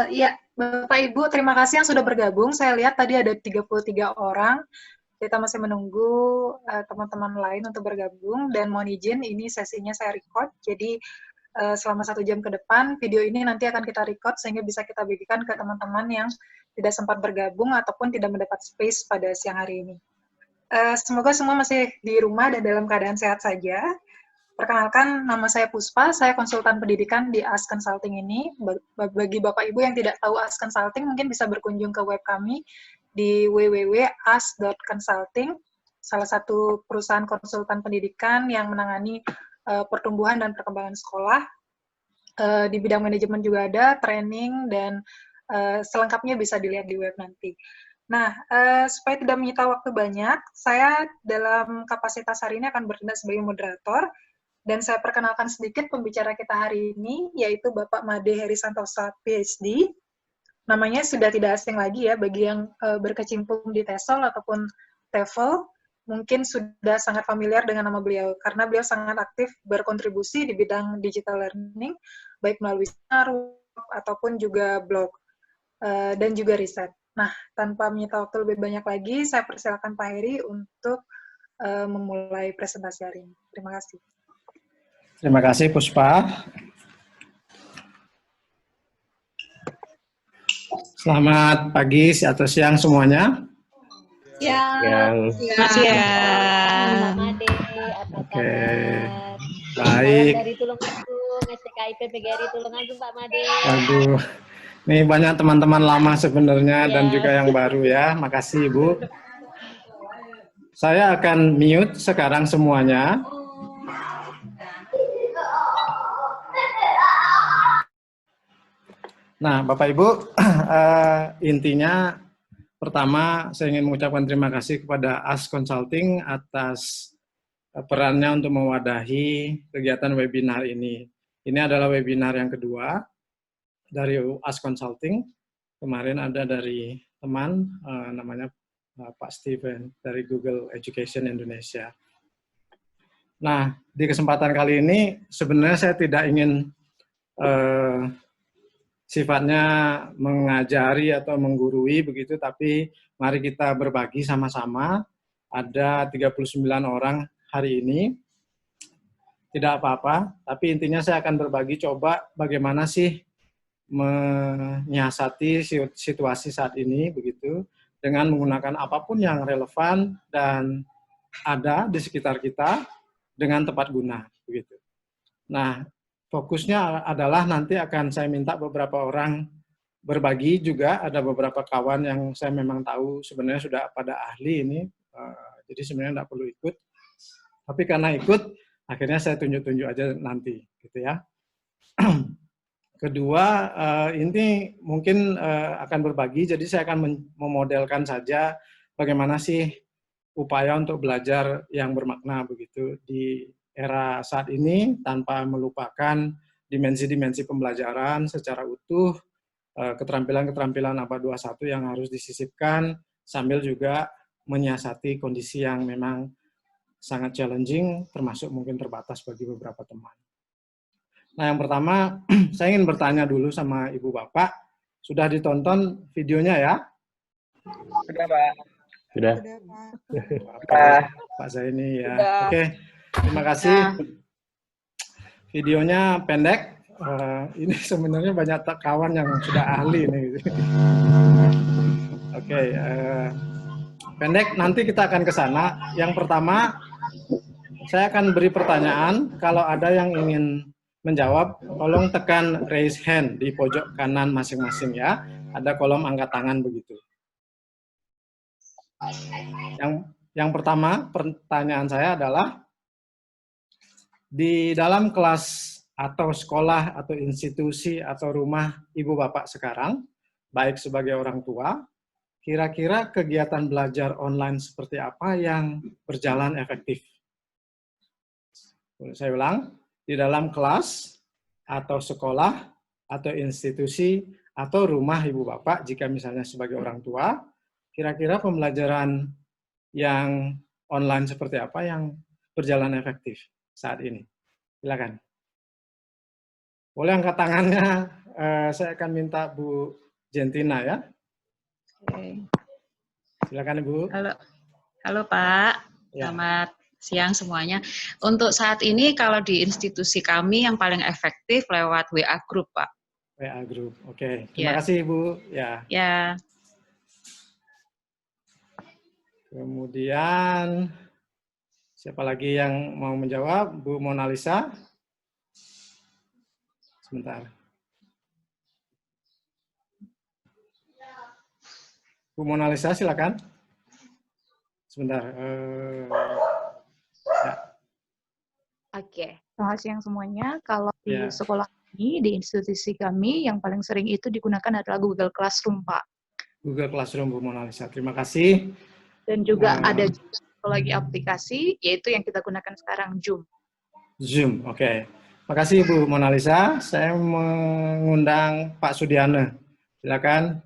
Ya, Bapak Ibu, terima kasih yang sudah bergabung. Saya lihat tadi ada 33 orang. Kita masih menunggu teman-teman lain untuk bergabung. Dan mohon izin, ini sesinya saya record. Jadi selama 1 jam ke depan, video ini nanti akan kita record sehingga bisa kita bagikan ke teman-teman yang tidak sempat bergabung ataupun tidak mendapat space pada siang hari ini. Semoga semua masih di rumah dan dalam keadaan sehat saja. Perkenalkan, nama saya Puspa, saya konsultan pendidikan di AS Consulting ini. Bagi Bapak Ibu yang tidak tahu AS Consulting, mungkin bisa berkunjung ke web kami di www.as.consulting, salah satu perusahaan konsultan pendidikan yang menangani pertumbuhan dan perkembangan sekolah. Di bidang manajemen juga ada, training, dan selengkapnya bisa dilihat di web nanti. Nah, supaya tidak menyita waktu banyak, saya dalam kapasitas hari ini akan bertindak sebagai moderator, dan saya perkenalkan sedikit pembicara kita hari ini, yaitu Bapak Made Heri Santosa, PhD. Namanya sudah tidak asing lagi ya, bagi yang berkecimpung di TESOL ataupun TEFL, mungkin sudah sangat familiar dengan nama beliau, karena beliau sangat aktif berkontribusi di bidang digital learning, baik melalui seminar ataupun juga blog, dan juga riset. Nah, tanpa menyita waktu lebih banyak lagi, saya persilakan Pak Heri untuk memulai presentasi hari ini. Terima kasih. Terima kasih Puspa. Selamat pagi atau siang semuanya. Siang. Oke. Baik. Dari Tulungagung, STKIP PGRI Tulungagung Pak Made. Aduh. Nih banyak teman-teman lama sebenarnya dan juga yang baru ya. Makasih Ibu. Saya akan mute sekarang semuanya. Nah, Bapak Ibu, intinya pertama saya ingin mengucapkan terima kasih kepada AS Consulting atas perannya untuk mewadahi kegiatan webinar ini. Ini adalah webinar yang kedua dari AS Consulting. Kemarin ada dari teman namanya Pak Steven dari Google Education Indonesia. Nah, di kesempatan kali ini sebenarnya saya tidak ingin sifatnya mengajari atau menggurui begitu, tapi mari kita berbagi sama-sama. Ada 39 orang hari ini, tidak apa-apa, tapi intinya saya akan berbagi coba bagaimana sih menyiasati situasi saat ini begitu, dengan menggunakan apapun yang relevan dan ada di sekitar kita dengan tepat guna begitu. Nah, fokusnya adalah nanti akan saya minta beberapa orang berbagi juga, ada beberapa kawan yang saya memang tahu sebenarnya sudah pada ahli ini, jadi sebenarnya tidak perlu ikut. Tapi karena ikut, akhirnya saya tunjuk-tunjuk aja nanti, gitu ya. Kedua, ini mungkin akan berbagi, jadi saya akan memodelkan saja bagaimana sih upaya untuk belajar yang bermakna begitu di era saat ini tanpa melupakan dimensi-dimensi pembelajaran secara utuh, keterampilan-keterampilan ABAD 21 yang harus disisipkan, sambil juga menyiasati kondisi yang memang sangat challenging, termasuk mungkin terbatas bagi beberapa teman. Nah, yang pertama, saya ingin bertanya dulu sama Ibu Bapak, sudah ditonton videonya ya? Sudah, Pak. Sudah. Pak Zaini ya. Oke, terima kasih. Videonya pendek. Ini sebenarnya banyak kawan yang sudah ahli nih. Oke, pendek. Nanti kita akan ke sana. Yang pertama, saya akan beri pertanyaan. Kalau ada yang ingin menjawab, tolong tekan raise hand di pojok kanan masing-masing ya. Ada kolom angkat tangan begitu. Yang pertama, pertanyaan saya adalah, di dalam kelas atau sekolah atau institusi atau rumah Ibu Bapak sekarang, baik sebagai orang tua, kira-kira kegiatan belajar online seperti apa yang berjalan efektif? Saya ulang, di dalam kelas atau sekolah atau institusi atau rumah Ibu Bapak, jika misalnya sebagai orang tua, kira-kira pembelajaran yang online seperti apa yang berjalan efektif saat ini? Silakan. Boleh angkat tangannya saya akan minta Bu Jentina ya. Oke. Silakan Ibu. Halo Pak, Ya. selamat siang semuanya. Untuk saat ini kalau di institusi kami yang paling efektif lewat WA Group Pak. WA Group, oke. Terima Ya. kasih Ibu. Ya. Ya, Kemudian siapa lagi yang mau menjawab? Bu Mona Lisa. Sebentar. Bu Mona Lisa, silakan. Sebentar. Ya. Oke, selamat siang semuanya. Kalau di Ya. sekolah kami, di institusi kami, yang paling sering itu digunakan adalah Google Classroom, Pak. Google Classroom, Bu Mona Lisa. Terima kasih. Dan juga ada juga satu lagi aplikasi, yaitu yang kita gunakan sekarang, Zoom. Zoom, oke. Makasih Bu Mona Lisa. Saya mengundang Pak Sudiana. Silakan.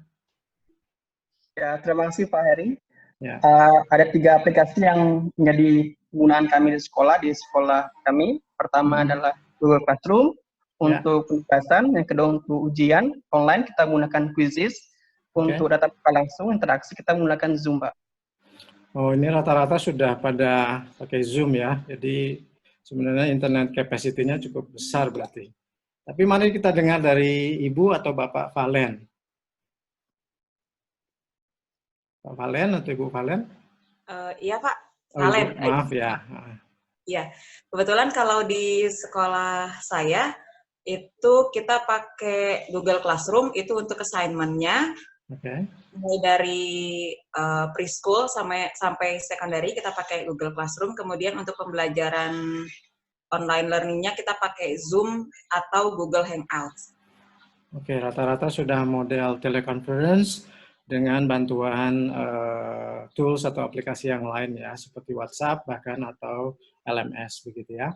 Ya, terima kasih Pak Heri. Ya. Ada 3 aplikasi yang menjadi penggunaan kami di sekolah kami. Pertama adalah Google Classroom untuk penugasan, yang kedua untuk ujian online kita menggunakan Quizzes, untuk tatap muka langsung interaksi kita menggunakan Zoom, Pak. Oh, ini rata-rata sudah pada pakai Zoom ya. Jadi sebenarnya internet capacity-nya cukup besar berarti. Tapi mari kita dengar dari Ibu atau Bapak Valen. Pak Valen atau Ibu Valen? Iya Pak, Oh, Valen. Ibu, maaf ya. Iya, kebetulan kalau di sekolah saya itu kita pakai Google Classroom itu untuk assignment-nya. Oke. Mulai dari preschool sampai secondary kita pakai Google Classroom. Kemudian untuk pembelajaran online learning-nya kita pakai Zoom atau Google Hangouts. Oke, rata-rata sudah model teleconference dengan bantuan tools atau aplikasi yang lain ya, seperti WhatsApp bahkan atau LMS begitu ya.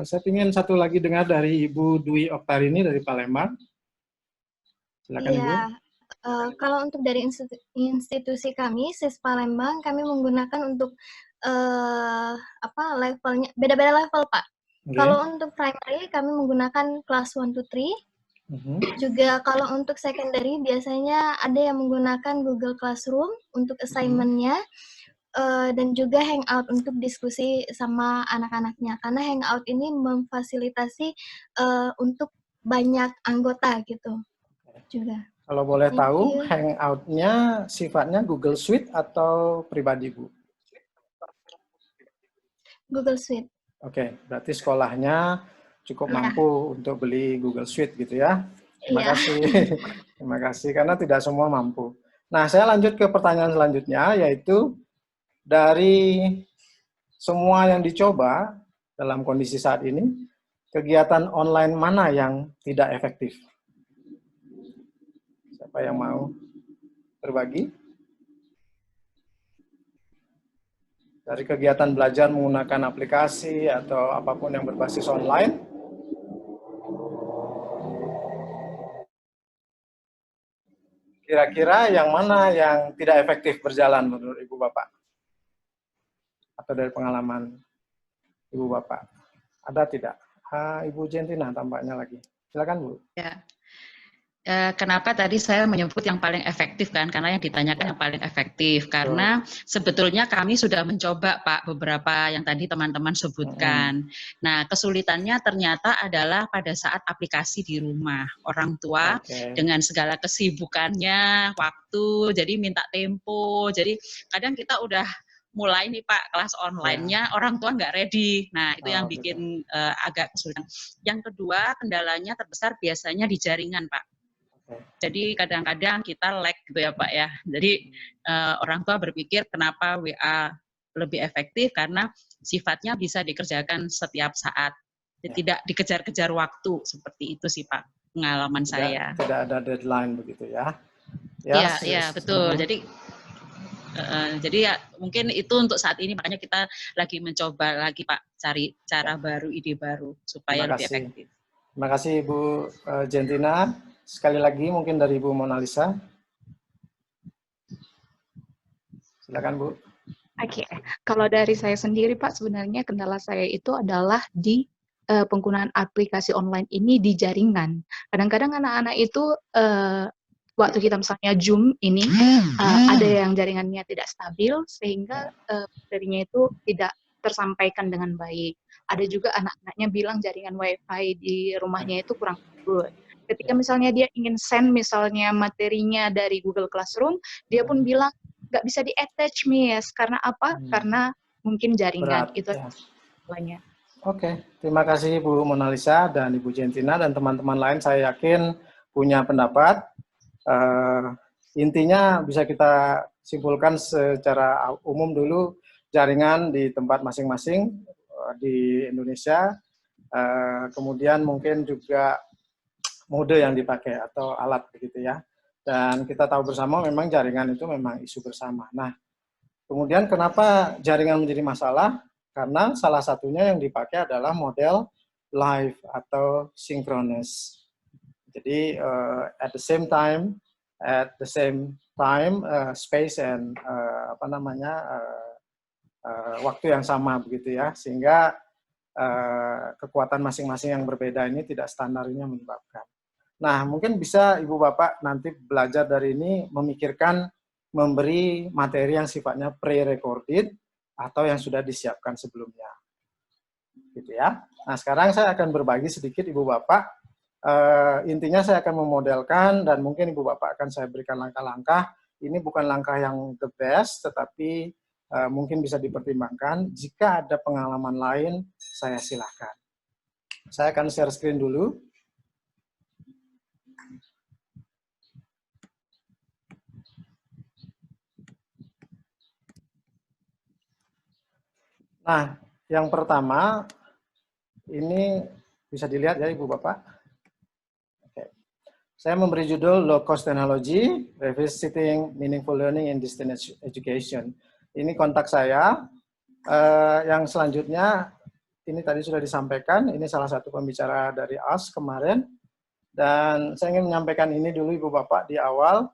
Saya ingin satu lagi dengar dari Ibu Dwi Oktarini dari Palembang. Silakan Ibu. Kalau untuk dari institusi kami, SIS Palembang, kami menggunakan untuk levelnya, beda-beda level Pak. Okay. Kalau untuk primary, kami menggunakan kelas 1 to 3. Juga kalau untuk secondary biasanya ada yang menggunakan Google Classroom untuk assignment-nya, dan juga Hangout untuk diskusi sama anak-anaknya. Karena Hangout ini memfasilitasi untuk banyak anggota gitu juga. Kalau boleh tahu, Hangout-nya sifatnya Google Suite atau pribadi Bu? Google Suite. Oke, berarti sekolahnya cukup mampu untuk beli Google Suite gitu ya. Terima kasih. Terima kasih, karena tidak semua mampu. Nah, saya lanjut ke pertanyaan selanjutnya, yaitu dari semua yang dicoba dalam kondisi saat ini, kegiatan online mana yang tidak efektif? Siapa yang mau berbagi? Dari kegiatan belajar menggunakan aplikasi atau apapun yang berbasis online. Kira-kira yang mana yang tidak efektif berjalan menurut Ibu Bapak? Atau dari pengalaman Ibu Bapak? Ada tidak? Ibu Jentina tampaknya lagi. Silakan Bu. Ya. Kenapa tadi saya menyebut yang paling efektif kan? Karena yang ditanyakan yang paling efektif. Karena sebetulnya kami sudah mencoba Pak beberapa yang tadi teman-teman sebutkan. Nah, kesulitannya ternyata adalah pada saat aplikasi di rumah. Orang tua dengan segala kesibukannya, waktu, jadi minta tempo. Jadi kadang kita udah mulai nih Pak kelas online-nya, orang tua nggak ready. Nah, itu yang bikin agak kesulitan. Yang kedua, kendalanya terbesar biasanya di jaringan Pak. Jadi kadang-kadang kita lag gitu ya Pak ya. Jadi orang tua berpikir kenapa WA lebih efektif karena sifatnya bisa dikerjakan setiap saat. Tidak dikejar-kejar waktu, seperti itu sih Pak pengalaman saya. Tidak ada deadline begitu ya. Iya, betul. Jadi ya mungkin itu untuk saat ini, makanya kita lagi mencoba lagi Pak cari cara baru, ide baru supaya lebih efektif. Terima kasih Ibu Jentina. Sekali lagi mungkin dari Ibu Mona Lisa. Silakan Bu. Oke, kalau dari saya sendiri Pak, sebenarnya kendala saya itu adalah di penggunaan aplikasi online ini di jaringan. Kadang-kadang anak-anak itu waktu kita misalnya Zoom ini ada yang jaringannya tidak stabil sehingga materinya itu tidak tersampaikan dengan baik. Ada juga anak-anaknya bilang jaringan WiFi di rumahnya itu kurang good. Ketika misalnya dia ingin send misalnya materinya dari Google Classroom, dia pun bilang nggak bisa di-attach, Miss. Karena apa? Karena mungkin jaringan. Berat, Itu ya. semuanya. Oke, terima kasih Bu Monalisa dan Ibu Jentina dan teman-teman lain. Saya yakin punya pendapat. Intinya bisa kita simpulkan secara umum dulu, jaringan di tempat masing-masing di Indonesia. Kemudian mungkin juga mode yang dipakai atau alat begitu ya. Dan kita tahu bersama memang jaringan itu memang isu bersama. Nah, kemudian kenapa jaringan menjadi masalah? Karena salah satunya yang dipakai adalah model live atau synchronous. Jadi at the same time, space and waktu yang sama begitu ya, sehingga kekuatan masing-masing yang berbeda ini tidak standarnya menyebabkan. Nah, mungkin bisa Ibu Bapak nanti belajar dari ini memikirkan memberi materi yang sifatnya pre-recorded atau yang sudah disiapkan sebelumnya. Gitu ya. Nah, sekarang saya akan berbagi sedikit Ibu Bapak. Intinya saya akan memodelkan dan mungkin Ibu Bapak akan saya berikan langkah-langkah. Ini bukan langkah yang the best, tetapi mungkin bisa dipertimbangkan. Jika ada pengalaman lain, saya silakan. Saya akan share screen dulu. Nah, yang pertama, ini bisa dilihat ya Ibu Bapak. Oke. Saya memberi judul Low Cost Technology, Revisiting Meaningful Learning in Distance Education. Ini kontak saya. Yang selanjutnya, ini tadi sudah disampaikan, ini salah satu pembicara dari AS kemarin. Dan saya ingin menyampaikan ini dulu Ibu Bapak di awal,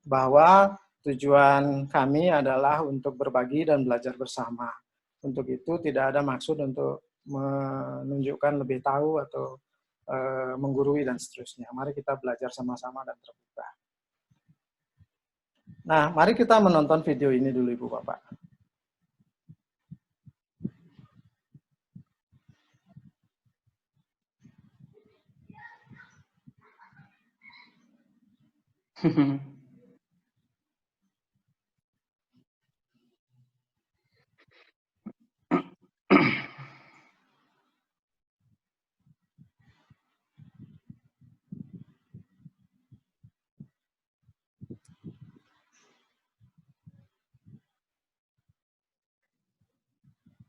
bahwa tujuan kami adalah untuk berbagi dan belajar bersama. Untuk itu tidak ada maksud untuk menunjukkan lebih tahu atau menggurui dan seterusnya. Mari kita belajar sama-sama dan terbuka. Nah, mari kita menonton video ini dulu Ibu Bapak.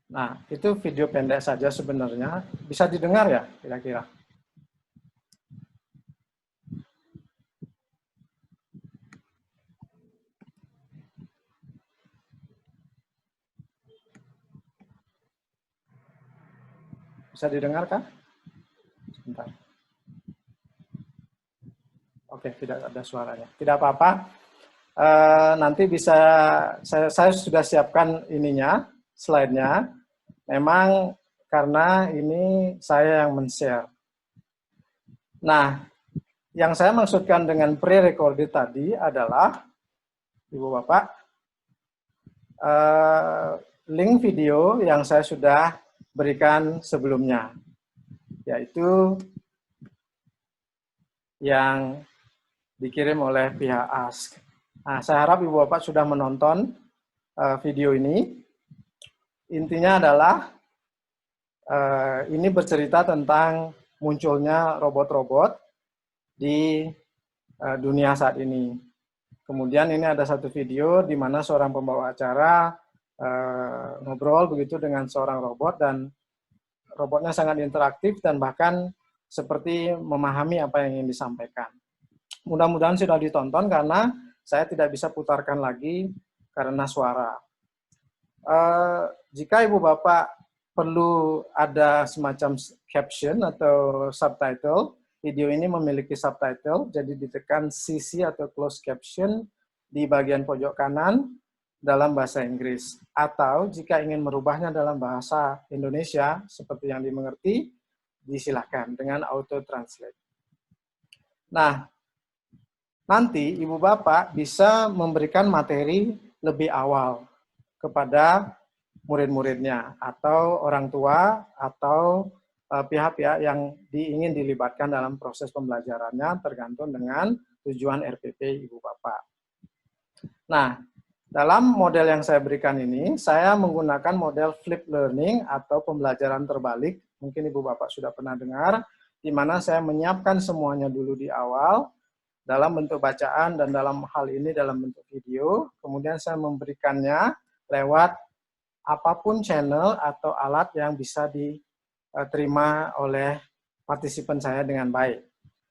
Nah, itu video pendek saja sebenarnya. Bisa didengar ya, kira-kira? Bisa didengarkan? Sebentar. Oke, tidak ada suaranya. Tidak apa-apa. Nanti bisa, saya sudah siapkan ininya, slide-nya. Memang karena ini saya yang men-share. Nah, yang saya maksudkan dengan pre-recorded tadi adalah, Ibu Bapak, link video yang saya sudah berikan sebelumnya, yaitu yang dikirim oleh pihak ASK. Nah, saya harap Ibu Bapak sudah menonton video ini. Intinya adalah ini bercerita tentang munculnya robot-robot di dunia saat ini. Kemudian ini ada satu video di mana seorang pembawa acara ngobrol begitu dengan seorang robot, dan robotnya sangat interaktif dan bahkan seperti memahami apa yang ingin disampaikan. Mudah-mudahan sudah ditonton karena saya tidak bisa putarkan lagi karena suara. Jika Ibu Bapak perlu ada semacam caption atau subtitle, video ini memiliki subtitle, jadi ditekan CC atau closed caption di bagian pojok kanan dalam bahasa Inggris. Atau jika ingin merubahnya dalam bahasa Indonesia, seperti yang dimengerti, disilahkan dengan auto translate. Nah, nanti Ibu Bapak bisa memberikan materi lebih awal kepada murid-muridnya atau orang tua atau pihak-pihak yang ingin dilibatkan dalam proses pembelajarannya tergantung dengan tujuan RPP Ibu Bapak. Nah, dalam model yang saya berikan ini, saya menggunakan model flip learning atau pembelajaran terbalik. Mungkin Ibu Bapak sudah pernah dengar, di mana saya menyiapkan semuanya dulu di awal, dalam bentuk bacaan dan dalam hal ini dalam bentuk video. Kemudian saya memberikannya lewat apapun channel atau alat yang bisa diterima oleh partisipan saya dengan baik.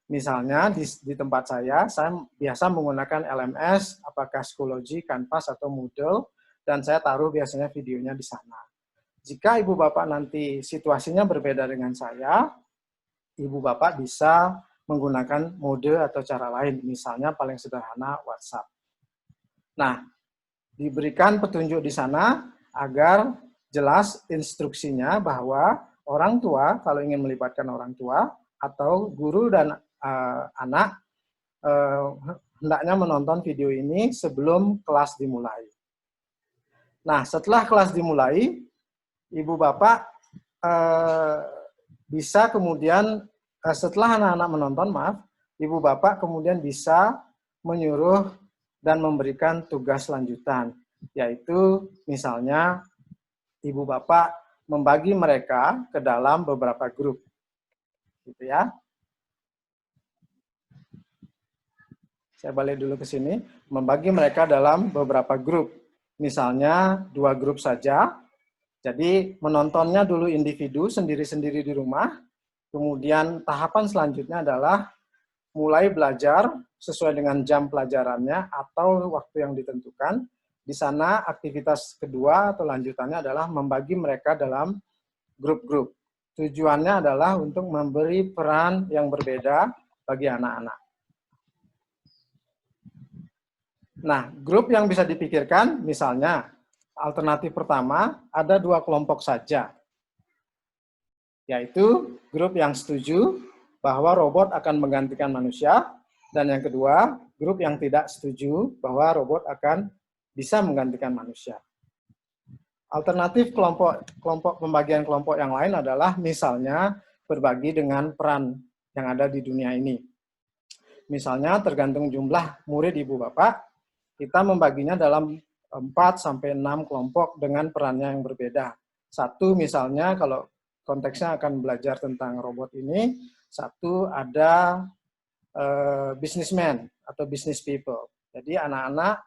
Misalnya di tempat saya biasa menggunakan LMS, apakah Schoology, Canvas, atau Moodle, dan saya taruh biasanya videonya di sana. Jika Ibu Bapak nanti situasinya berbeda dengan saya, Ibu Bapak bisa menggunakan mode atau cara lain, misalnya paling sederhana WhatsApp. Nah, diberikan petunjuk di sana agar jelas instruksinya bahwa orang tua, kalau ingin melibatkan orang tua, atau guru dan anak, hendaknya menonton video ini sebelum kelas dimulai. Nah, setelah kelas dimulai, Ibu Bapak bisa kemudian, setelah anak-anak menonton, Ibu Bapak kemudian bisa menyuruh dan memberikan tugas lanjutan, yaitu misalnya Ibu Bapak membagi mereka ke dalam beberapa grup. Gitu ya. Saya balik dulu ke sini, membagi mereka dalam beberapa grup. Misalnya 2 grup saja. Jadi menontonnya dulu individu sendiri-sendiri di rumah. Kemudian tahapan selanjutnya adalah mulai belajar sesuai dengan jam pelajarannya atau waktu yang ditentukan. Di sana aktivitas kedua atau lanjutannya adalah membagi mereka dalam grup-grup. Tujuannya adalah untuk memberi peran yang berbeda bagi anak-anak. Nah, grup yang bisa dipikirkan, misalnya, alternatif pertama, ada 2 kelompok saja. Yaitu grup yang setuju bahwa robot akan menggantikan manusia, dan yang kedua, grup yang tidak setuju bahwa robot akan bisa menggantikan manusia. Alternatif pembagian kelompok yang lain adalah misalnya berbagi dengan peran yang ada di dunia ini. Misalnya tergantung jumlah murid Ibu Bapak, kita membaginya dalam 4-6 kelompok dengan perannya yang berbeda. Satu misalnya kalau konteksnya akan belajar tentang robot ini, satu ada businessman atau business people. Jadi anak-anak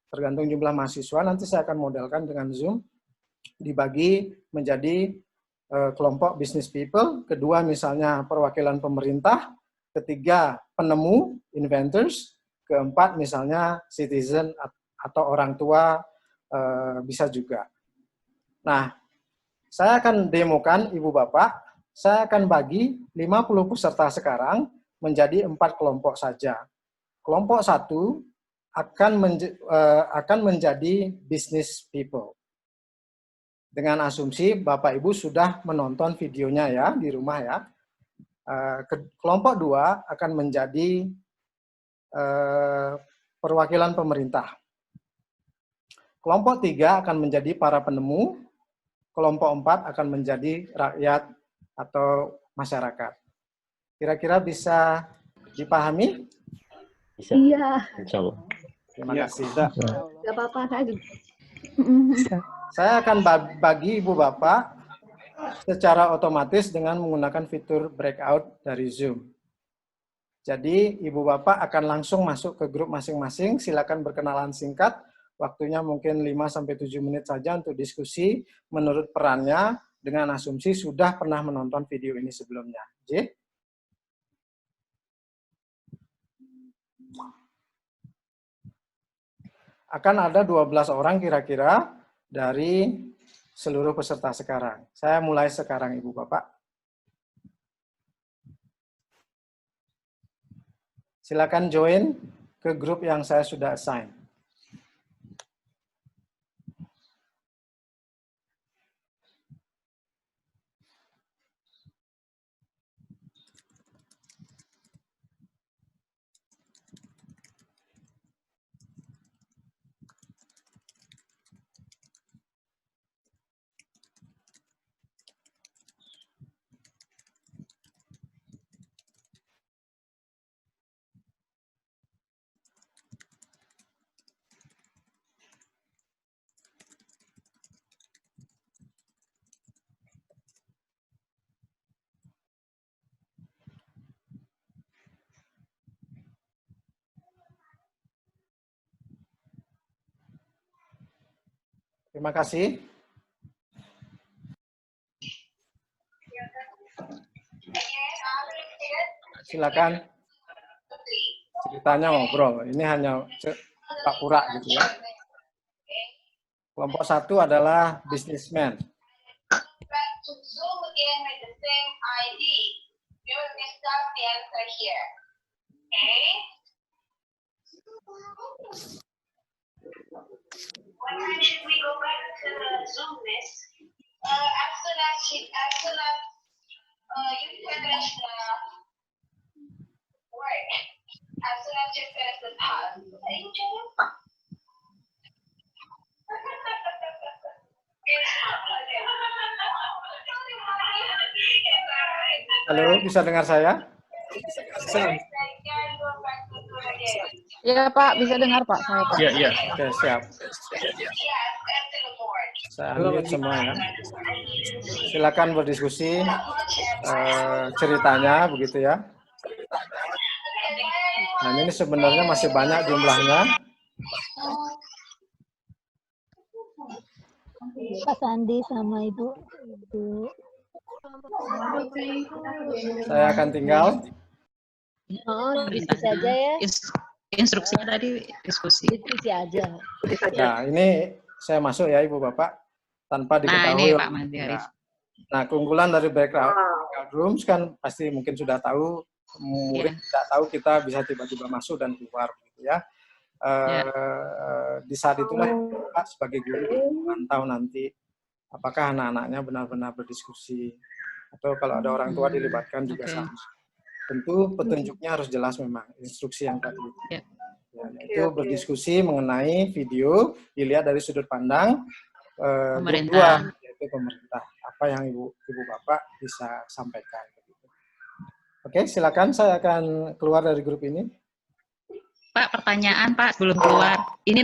tergantung jumlah mahasiswa, nanti saya akan modelkan dengan Zoom, dibagi menjadi kelompok business people, kedua misalnya perwakilan pemerintah, ketiga penemu, inventors, keempat misalnya citizen atau orang tua bisa juga. Nah, saya akan demokan Ibu Bapak, saya akan bagi 50 peserta sekarang menjadi 4 kelompok saja. Kelompok 1 akan menjadi business people. Dengan asumsi Bapak Ibu sudah menonton videonya ya di rumah ya. Kelompok 2 akan menjadi perwakilan pemerintah. Kelompok 3 akan menjadi para penemu, kelompok 4 akan menjadi rakyat atau masyarakat. Kira-kira bisa dipahami? Bisa. Iya. Insya Allah. Terima kasih. Gak apa-apa, saya juga. Saya akan bagi Ibu Bapak secara otomatis dengan menggunakan fitur breakout dari Zoom. Jadi Ibu Bapak akan langsung masuk ke grup masing-masing, silakan berkenalan singkat, waktunya mungkin 5-7 menit saja untuk diskusi menurut perannya dengan asumsi sudah pernah menonton video ini sebelumnya. J? Akan ada 12 orang kira-kira dari seluruh peserta sekarang. Saya mulai sekarang Ibu Bapak. Silakan join ke grup yang saya sudah assign. Terima kasih. Silakan. Ceritanya ngobrol. Ini hanya pura-pura gitu ya. Kelompok 1 adalah businessman. What time should we go back to the Zoom, miss? As soon as you finish the work, as soon as you finish the task. Thank you. Halo, bisa dengar saya? Iya Pak, bisa dengar Pak saya. Pak. Iya, iya. Oke, siap. Saya unmute semua ya. Silakan berdiskusi ceritanya begitu ya. Nah, ini sebenarnya masih banyak jumlahnya. Pak Sandi sama Ibu. Saya akan tinggal. Oh, diskusi aja ya. Instruksinya tadi diskusi. Diskusi aja. Nah, ini saya masuk ya Ibu Bapak tanpa diketahui. Nah, ini Pak Mandi Arif. Nah, keunggulan dari breakout rooms kan pasti mungkin sudah tahu, murid tidak tahu kita bisa tiba-tiba masuk dan keluar gitu ya. Di saat itulah Pak sebagai guru memantau nanti apakah anak-anaknya benar-benar berdiskusi atau kalau ada orang tua dilibatkan juga sama. Tentu petunjuknya harus jelas memang, instruksi yang tadi. Ya, itu berdiskusi mengenai video, dilihat dari sudut pandang pemerintah. Yaitu pemerintah. Apa yang Ibu Bapak bisa sampaikan. Oke, silakan saya akan keluar dari grup ini. Pak, pertanyaan Pak belum keluar. Ini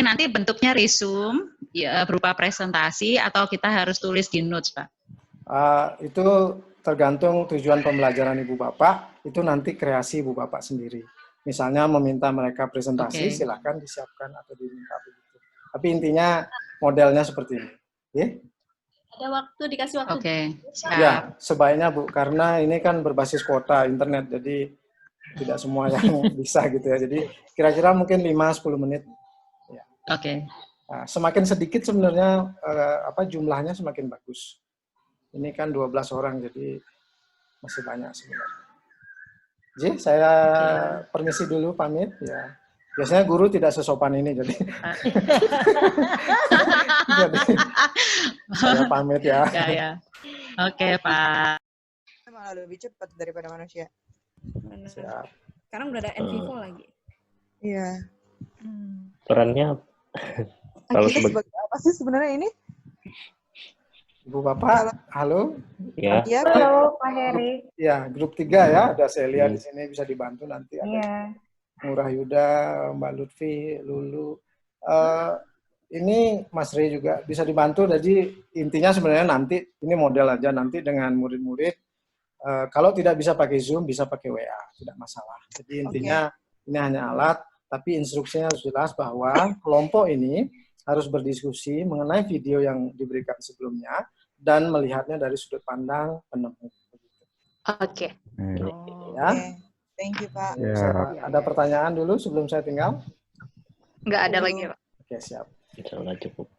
nanti bentuknya resume ya, berupa presentasi atau kita harus tulis di notes, Pak? Itu tergantung tujuan pembelajaran Ibu Bapak, itu nanti kreasi Ibu Bapak sendiri. Misalnya meminta mereka presentasi, silakan disiapkan atau diminta begitu. Tapi intinya modelnya seperti ini. Ya? Ada waktu, dikasih waktu. Oke. Ya, sebaiknya Bu, karena ini kan berbasis kuota internet, jadi tidak semua yang bisa gitu ya. Jadi kira-kira mungkin 5-10 menit. Ya. Oke. Nah, semakin sedikit sebenarnya jumlahnya semakin bagus. Ini kan 12 orang, jadi masih banyak sebenarnya. Jadi saya permisi dulu, pamit ya. Biasanya guru tidak sesopan ini, jadi, jadi saya pamit ya. Ya. Oke, Pak. Malah lebih cepat daripada manusia. Siap. Sekarang udah ada Envivo lagi. Iya. Perannya kalau Kita sebagai apa sih sebenarnya ini? Ibu Bapak, halo. Ya. Halo, Pak Heri. Ya, grup 3 ya, ada saya lihat di sini bisa dibantu nanti. Ada Murah Yuda, Mbak Lutfi, Lulu. Ini Mas Rey juga bisa dibantu. Jadi intinya sebenarnya nanti ini model aja nanti dengan murid-murid. Kalau tidak bisa pakai Zoom, bisa pakai WA, tidak masalah. Jadi intinya ini hanya alat, tapi instruksinya harus jelas bahwa kelompok ini harus berdiskusi mengenai video yang diberikan sebelumnya dan melihatnya dari sudut pandang penemu. Oke. Ya. Thank you, Pak. Ada pertanyaan dulu sebelum saya tinggal? Nggak ada lagi, Pak. Oke, siap. Insyaallah cukup.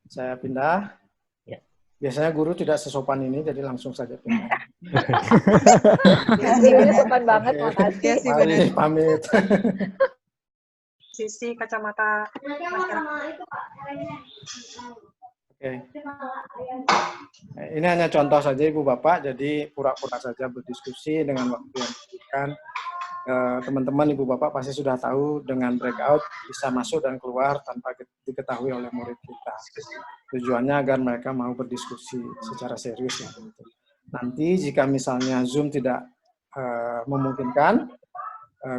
Saya pindah. Ya. Biasanya guru tidak sesopan ini, jadi langsung saja pindah. Ini sopan banget, makasih. Mari, pamit. Sisi kacamata Oke. Ini hanya contoh saja Ibu Bapak, jadi pura-pura saja berdiskusi dengan waktu yang diberikan. Teman-teman Ibu Bapak pasti sudah tahu dengan breakout bisa masuk dan keluar tanpa diketahui oleh murid kita. Tujuannya agar mereka mau berdiskusi secara serius. Ya. Nanti jika misalnya Zoom tidak memungkinkan,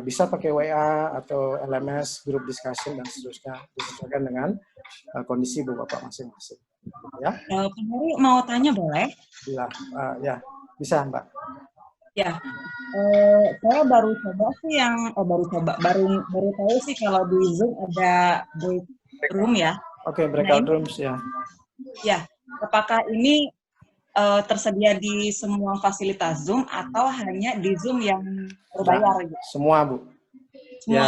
bisa pakai WA atau LMS, group discussion, dan seterusnya, disesuaikan dengan kondisi Ibu Bapak masing-masing. Ya. Pak Heri mau tanya boleh? Ya, bisa Mbak. Ya, saya baru coba sih baru tahu sih kalau di Zoom ada break room ya. Oke, breakout rooms ya. Ya, apakah ini tersedia di semua fasilitas Zoom atau hanya di Zoom yang berbayar? Gitu? Semua, Bu. Semua,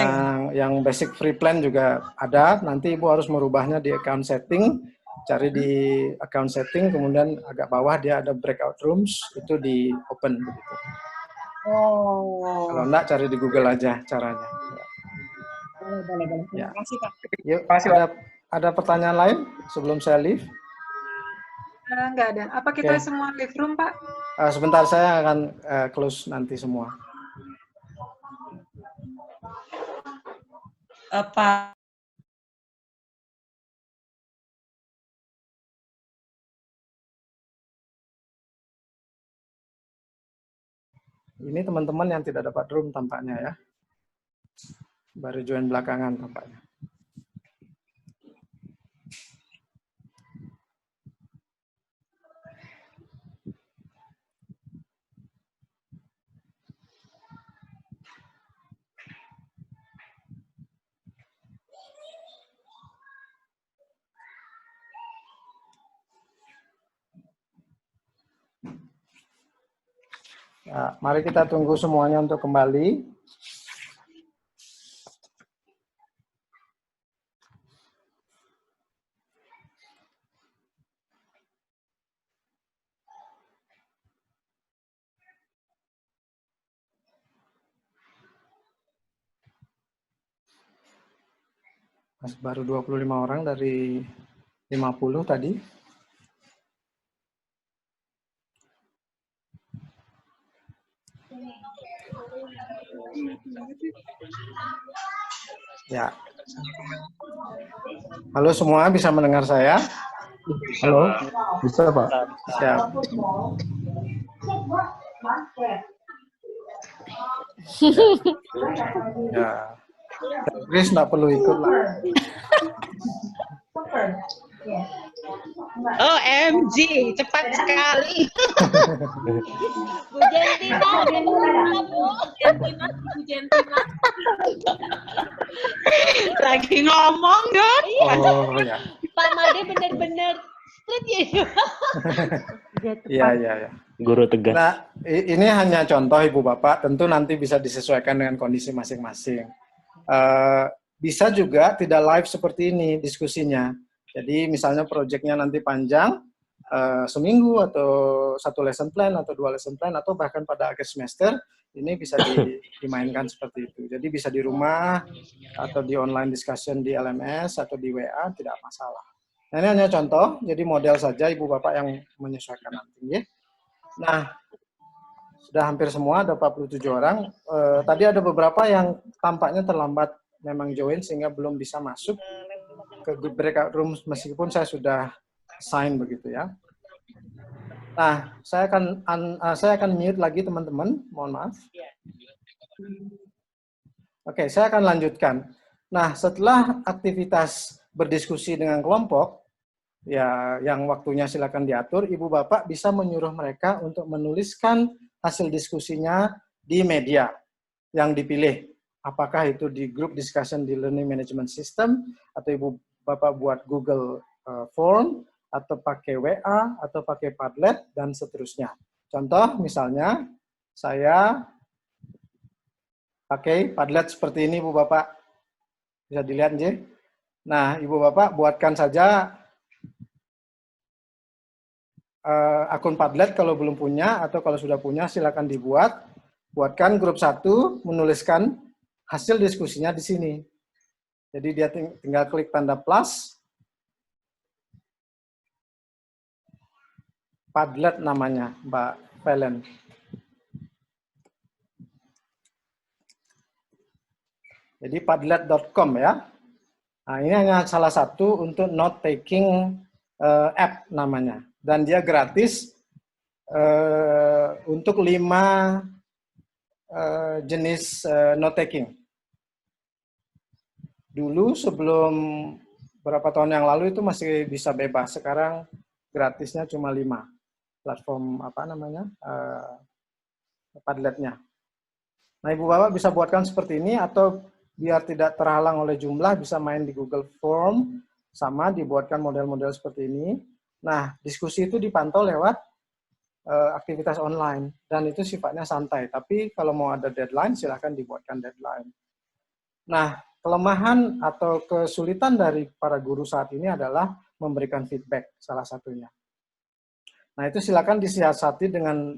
yang basic free plan juga ada. Nanti Ibu harus merubahnya di account setting. Cari di account setting, kemudian agak bawah dia ada breakout rooms, itu di open begitu. Oh. Kalau enggak, cari di Google aja caranya. Boleh. Terima kasih, Pak. Yuk, ada pertanyaan lain sebelum saya leave? Nggak ada. Apa kita semua leave room, Pak? Sebentar, saya akan close nanti semua. Pak. Ini teman-teman yang tidak dapat room tampaknya ya. Baru join belakangan tampaknya. Ya, mari kita tunggu semuanya untuk kembali. Baru 25 orang dari 50 tadi. Ya. Halo semua, bisa mendengar saya? Halo, bisa Pak? Siap. Ya. Chris nggak perlu ikut lah. OMG, cepat sekali. Bu Jentina, Bu Jentina. Lagi ngomong kan? Oh ya. Pak Made benar-benar split ya. Iya. Guru tegas. Nah, ini hanya contoh Ibu Bapak, tentu nanti bisa disesuaikan dengan kondisi masing-masing. Bisa juga tidak live seperti ini diskusinya. Jadi misalnya proyeknya nanti panjang, seminggu atau 1 lesson plan atau 2 lesson plan atau bahkan pada akhir semester, ini bisa dimainkan seperti itu. Jadi bisa di rumah atau di online discussion di LMS atau di WA, tidak masalah. Nah, ini hanya contoh, jadi model saja Ibu Bapak yang menyesuaikan nanti. Ya. Nah, sudah hampir semua, ada 47 orang. Tadi ada beberapa yang tampaknya terlambat memang join sehingga belum bisa masuk ke breakout room meskipun saya sudah sign begitu ya. Nah, saya akan mute lagi teman-teman, mohon maaf. Oke, saya akan lanjutkan. Nah, setelah aktivitas berdiskusi dengan kelompok, ya yang waktunya silakan diatur, Ibu Bapak bisa menyuruh mereka untuk menuliskan hasil diskusinya di media yang dipilih. Apakah itu di group discussion di Learning Management System, atau Ibu Bapak buat Google Form, atau pakai WA, atau pakai Padlet, dan seterusnya. Contoh, misalnya, saya pakai Padlet seperti ini, Ibu Bapak. Bisa dilihat, J. Nah, Ibu Bapak buatkan saja akun Padlet kalau belum punya, atau kalau sudah punya, silakan dibuat. Buatkan grup 1, menuliskan hasil diskusinya di sini. Jadi dia tinggal klik tanda plus. Padlet namanya, Mbak Valen. Jadi padlet.com ya. Nah, ini hanya salah satu untuk note taking app namanya. Dan dia gratis untuk 5 jenis note taking. Dulu sebelum berapa tahun yang lalu itu masih bisa bebas. Sekarang gratisnya cuma 5. Platform apa namanya? Padletnya. Nah, Ibu Bapak bisa buatkan seperti ini, atau biar tidak terhalang oleh jumlah, bisa main di Google Form, sama dibuatkan model-model seperti ini. Nah, diskusi itu dipantau lewat aktivitas online dan itu sifatnya santai. Tapi kalau mau ada deadline, silahkan dibuatkan deadline. Nah, kelemahan atau kesulitan dari para guru saat ini adalah memberikan feedback salah satunya. Nah, itu silakan disiasati dengan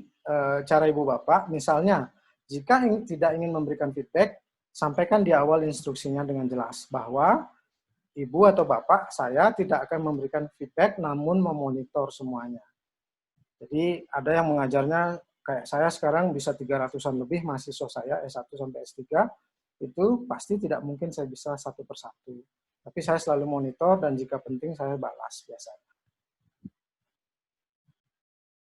cara Ibu Bapak. Misalnya, jika tidak ingin memberikan feedback, sampaikan di awal instruksinya dengan jelas bahwa Ibu atau Bapak, saya tidak akan memberikan feedback, namun memonitor semuanya. Jadi ada yang mengajarnya, kayak saya sekarang bisa 300-an lebih mahasiswa saya, S1 sampai S3, itu pasti tidak mungkin saya bisa satu persatu. Tapi saya selalu monitor dan jika penting saya balas biasanya.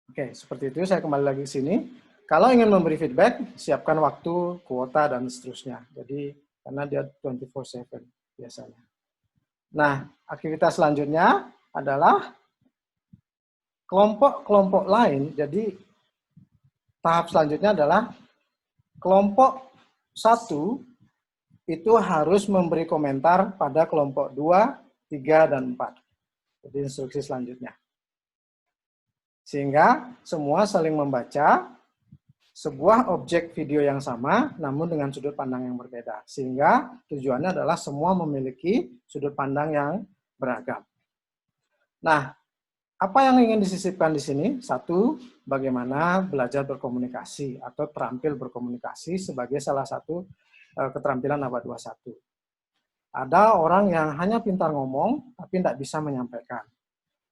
Oke, seperti itu saya kembali lagi ke sini. Kalau ingin memberi feedback, siapkan waktu, kuota, dan seterusnya. Jadi karena dia 24/7 biasanya. Nah, aktivitas selanjutnya adalah kelompok-kelompok lain. Jadi tahap selanjutnya adalah kelompok 1 itu harus memberi komentar pada kelompok 2, 3, dan 4. Jadi instruksi selanjutnya. Sehingga semua saling membaca sebuah objek video yang sama, namun dengan sudut pandang yang berbeda. Sehingga tujuannya adalah semua memiliki sudut pandang yang beragam. Nah, apa yang ingin disisipkan di sini? Satu, bagaimana belajar berkomunikasi atau terampil berkomunikasi sebagai salah satu keterampilan abad 21. Ada orang yang hanya pintar ngomong, tapi tidak bisa menyampaikan.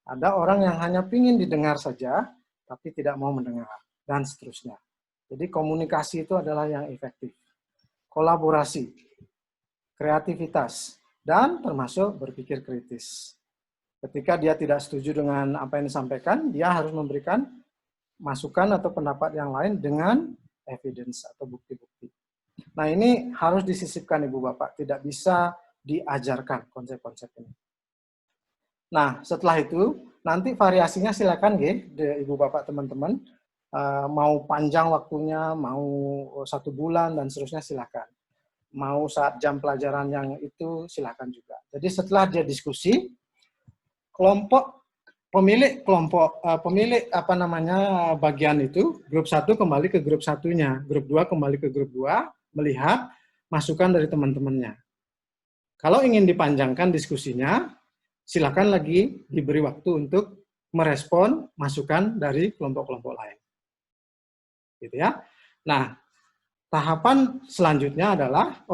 Ada orang yang hanya ingin didengar saja, tapi tidak mau mendengar, dan seterusnya. Jadi komunikasi itu adalah yang efektif. Kolaborasi, kreativitas, dan termasuk berpikir kritis. Ketika dia tidak setuju dengan apa yang disampaikan, dia harus memberikan masukan atau pendapat yang lain dengan evidence atau bukti-bukti. Nah, ini harus disisipkan Ibu Bapak, tidak bisa diajarkan konsep-konsep ini. Nah, setelah itu, nanti variasinya silakan Ibu Bapak teman-teman, mau panjang waktunya, mau 1 bulan, dan seterusnya silakan. Mau saat jam pelajaran yang itu, silakan juga. Jadi setelah dia diskusi, pemilik bagian itu, grup 1 kembali ke grup 1-nya, grup 2 kembali ke grup 2, melihat masukan dari teman-temannya. Kalau ingin dipanjangkan diskusinya, silakan lagi diberi waktu untuk merespon masukan dari kelompok-kelompok lain. Gitu ya. Nah, tahapan selanjutnya adalah,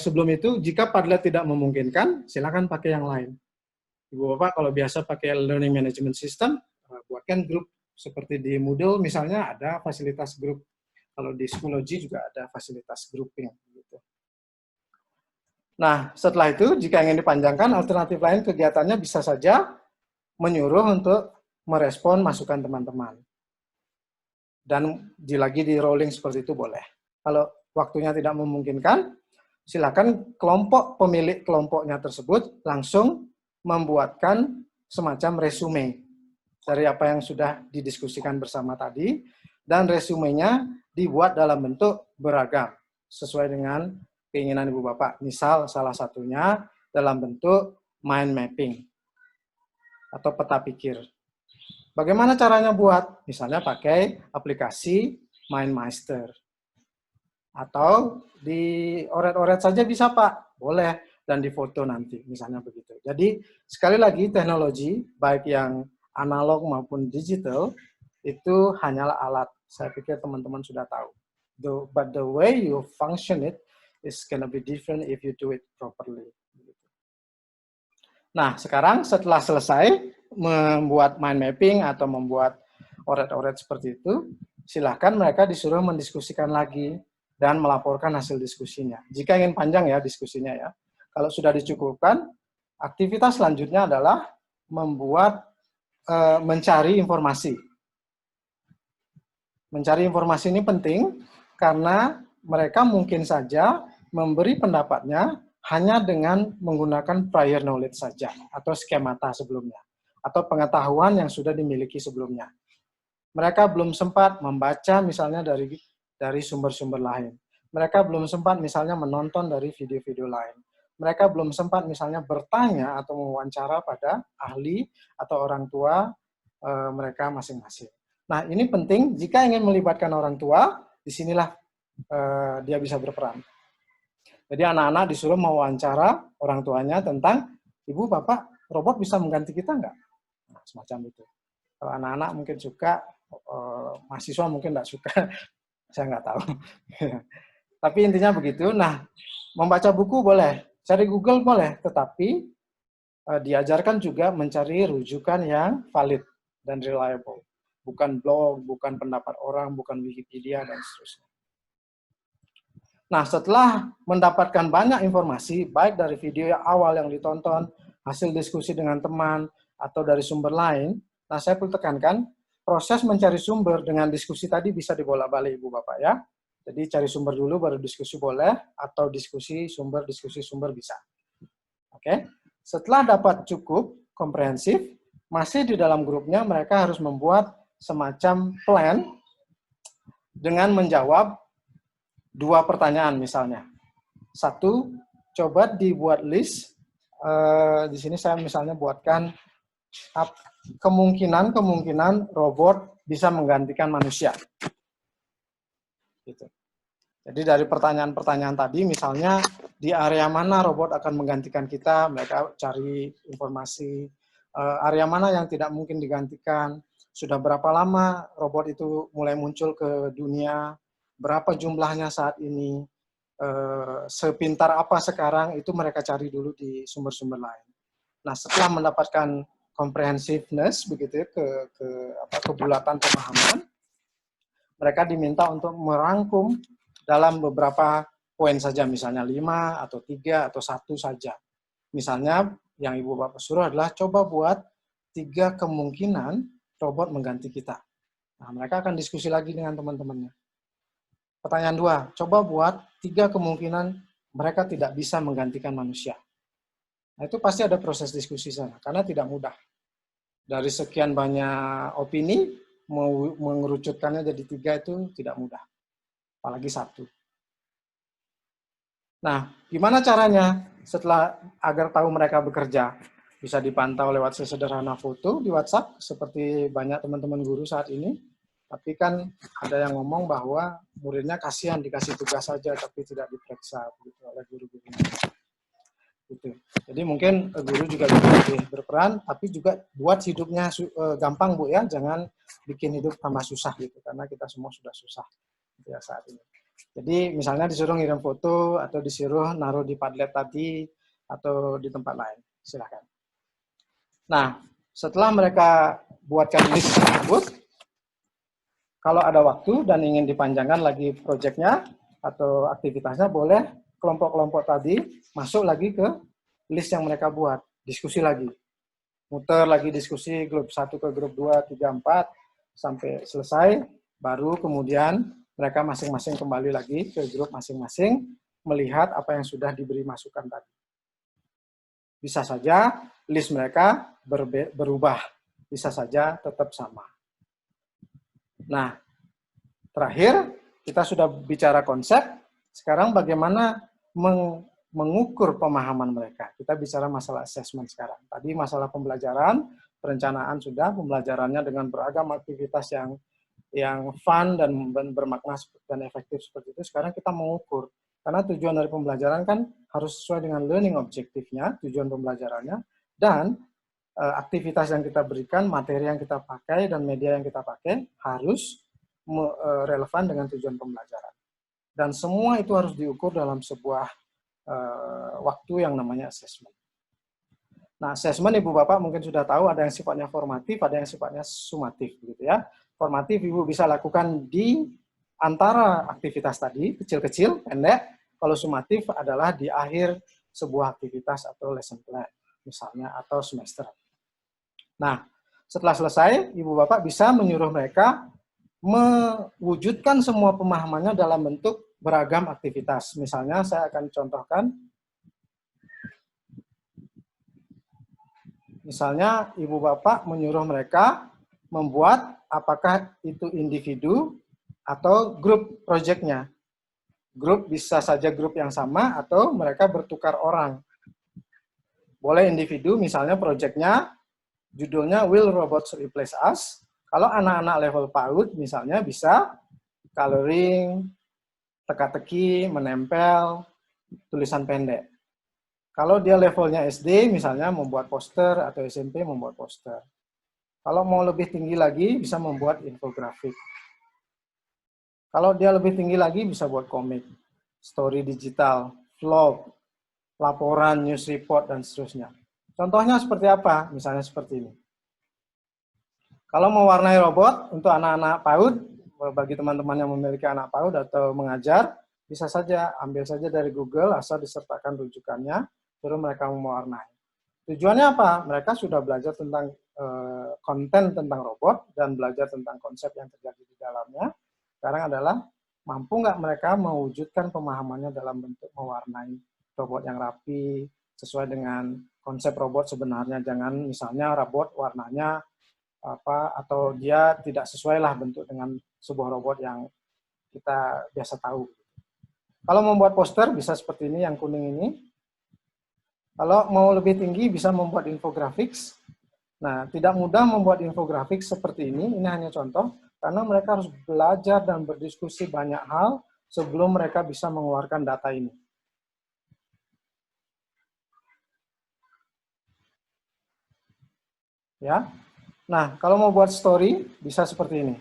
sebelum itu, jika Padlet tidak memungkinkan, silakan pakai yang lain. Ibu Bapak kalau biasa pakai Learning Management System, buatkan grup seperti di Moodle misalnya ada fasilitas grup. Kalau di Schoology juga ada fasilitas grouping. Gitu. Nah, setelah itu jika ingin dipanjangkan, alternatif lain kegiatannya bisa saja menyuruh untuk merespon masukan teman-teman. Dan lagi di rolling seperti itu boleh. Kalau waktunya tidak memungkinkan, silakan pemilik kelompoknya tersebut langsung membuatkan semacam resume dari apa yang sudah didiskusikan bersama tadi, dan resumenya dibuat dalam bentuk beragam, sesuai dengan keinginan Ibu Bapak. Misal salah satunya dalam bentuk mind mapping, atau peta pikir. Bagaimana caranya buat? Misalnya pakai aplikasi MindMeister. Atau di oret-oret saja bisa Pak, boleh. Dan di foto nanti, misalnya begitu. Jadi, sekali lagi teknologi, baik yang analog maupun digital, itu hanyalah alat. Saya pikir teman-teman sudah tahu. But the way you function it is gonna be different if you do it properly. Nah, sekarang setelah selesai membuat mind mapping atau membuat oret-oret seperti itu, silakan mereka disuruh mendiskusikan lagi dan melaporkan hasil diskusinya. Jika ingin panjang ya diskusinya ya. Kalau sudah dicukupkan, aktivitas selanjutnya adalah mencari informasi. Mencari informasi ini penting karena mereka mungkin saja memberi pendapatnya hanya dengan menggunakan prior knowledge saja atau skemata sebelumnya atau pengetahuan yang sudah dimiliki sebelumnya. Mereka belum sempat membaca misalnya dari sumber-sumber lain. Mereka belum sempat misalnya menonton dari video-video lain. mereka belum sempat misalnya bertanya atau mewawancara pada ahli atau orang tua mereka masing-masing. Nah, ini penting jika ingin melibatkan orang tua, disinilah dia bisa berperan. Jadi anak-anak disuruh mewawancara orang tuanya tentang, Ibu, Bapak, robot bisa mengganti kita nggak? Nah, semacam itu. Kalau anak-anak mungkin suka, mahasiswa mungkin nggak suka, saya nggak tahu. Tapi intinya begitu. Nah, membaca buku boleh, cari Google boleh, tetapi diajarkan juga mencari rujukan yang valid dan reliable. Bukan blog, bukan pendapat orang, bukan Wikipedia, dan seterusnya. Nah, setelah mendapatkan banyak informasi, baik dari video yang awal yang ditonton, hasil diskusi dengan teman, atau dari sumber lain, nah saya perlu tekankan, proses mencari sumber dengan diskusi tadi bisa dibolak-balik, Ibu Bapak ya. Jadi cari sumber dulu, baru diskusi boleh, atau diskusi sumber bisa. Oke. Setelah dapat cukup komprehensif, masih di dalam grupnya mereka harus membuat semacam plan dengan menjawab 2 pertanyaan misalnya. 1, coba dibuat list. Di sini saya misalnya buatkan kemungkinan robot bisa menggantikan manusia. Gitu. Jadi dari pertanyaan-pertanyaan tadi, misalnya di area mana robot akan menggantikan kita, mereka cari informasi. Area mana yang tidak mungkin digantikan, sudah berapa lama robot itu mulai muncul ke dunia, berapa jumlahnya saat ini, sepintar apa sekarang, itu mereka cari dulu di sumber-sumber lain. Nah, setelah mendapatkan comprehensiveness, begitu ya, kebulatan pemahaman, mereka diminta untuk merangkum dalam beberapa poin saja, misalnya 5 atau 3 atau 1 saja. Misalnya yang Ibu Bapak suruh adalah coba buat 3 kemungkinan robot mengganti kita. Nah, mereka akan diskusi lagi dengan teman-temannya. Pertanyaan 2, coba buat 3 kemungkinan mereka tidak bisa menggantikan manusia. Nah, itu pasti ada proses diskusi sana, karena tidak mudah. Dari sekian banyak opini, mengerucutkannya jadi 3 itu tidak mudah. Apalagi 1. Nah, gimana caranya setelah agar tahu mereka bekerja? Bisa dipantau lewat sesederhana foto di WhatsApp, seperti banyak teman-teman guru saat ini. Tapi kan ada yang ngomong bahwa muridnya kasihan dikasih tugas saja, tapi tidak diperiksa begitu oleh guru-gurunya. Gitu. Jadi mungkin guru juga bisa lebih berperan, tapi juga buat hidupnya gampang, Bu ya, jangan bikin hidup tambah susah gitu, karena kita semua sudah susah gitu ya saat ini. Jadi misalnya disuruh ngirim foto atau disuruh naruh di Padlet tadi atau di tempat lain, silakan. Nah, setelah mereka buatkan list tersebut, kalau ada waktu dan ingin dipanjangkan lagi proyeknya atau aktivitasnya, boleh kelompok-kelompok tadi masuk lagi ke list yang mereka buat, diskusi lagi. Muter lagi diskusi grup 1 ke grup 2, 3, 4, sampai selesai, baru kemudian mereka masing-masing kembali lagi ke grup masing-masing, melihat apa yang sudah diberi masukan tadi. Bisa saja list mereka berubah, bisa saja tetap sama. Nah, terakhir, kita sudah bicara konsep, sekarang bagaimana mengukur pemahaman mereka. Kita bicara masalah assessment sekarang. Tadi masalah pembelajaran, perencanaan sudah, pembelajarannya dengan beragam aktivitas yang fun dan bermakna dan efektif seperti itu. Sekarang kita mengukur. Karena tujuan dari pembelajaran kan harus sesuai dengan learning objektifnya, tujuan pembelajarannya, dan aktivitas yang kita berikan, materi yang kita pakai, dan media yang kita pakai harus relevan dengan tujuan pembelajaran. Dan semua itu harus diukur dalam sebuah waktu yang namanya assessment. Nah, assessment Ibu Bapak mungkin sudah tahu ada yang sifatnya formatif, ada yang sifatnya sumatif, gitu ya. Formatif Ibu bisa lakukan di antara aktivitas tadi, kecil-kecil, pendek. Kalau sumatif adalah di akhir sebuah aktivitas atau lesson plan, misalnya, atau semester. Nah, setelah selesai, Ibu Bapak bisa menyuruh mereka mewujudkan semua pemahamannya dalam bentuk beragam aktivitas. Misalnya, saya akan contohkan. Misalnya, Ibu Bapak menyuruh mereka membuat apakah itu individu atau grup proyeknya. Grup bisa saja grup yang sama atau mereka bertukar orang. Boleh individu, misalnya proyeknya judulnya Will Robots Replace Us? Kalau anak-anak level PAUD misalnya bisa coloring, teka-teki, menempel, tulisan pendek. Kalau dia levelnya SD misalnya membuat poster atau SMP membuat poster. Kalau mau lebih tinggi lagi bisa membuat infografik. Kalau dia lebih tinggi lagi bisa buat komik, story digital, vlog, laporan, news report, dan seterusnya. Contohnya seperti apa? Misalnya seperti ini. Kalau mewarnai robot untuk anak-anak PAUD, bagi teman-teman yang memiliki anak PAUD atau mengajar, bisa saja ambil saja dari Google, asal disertakan rujukannya, terus mereka mewarnai. Tujuannya apa? Mereka sudah belajar tentang konten tentang robot dan belajar tentang konsep yang terjadi di dalamnya. Sekarang adalah mampu nggak mereka mewujudkan pemahamannya dalam bentuk mewarnai robot yang rapi, sesuai dengan konsep robot sebenarnya. Jangan misalnya robot warnanya apa, atau dia tidak sesuai lah bentuk dengan sebuah robot yang kita biasa tahu. Kalau membuat poster bisa seperti ini, yang kuning ini. Kalau mau lebih tinggi bisa membuat infografix. Nah, tidak mudah membuat infografik seperti ini hanya contoh, karena mereka harus belajar dan berdiskusi banyak hal sebelum mereka bisa mengeluarkan data ini. Ya. Nah, kalau mau buat story, bisa seperti ini.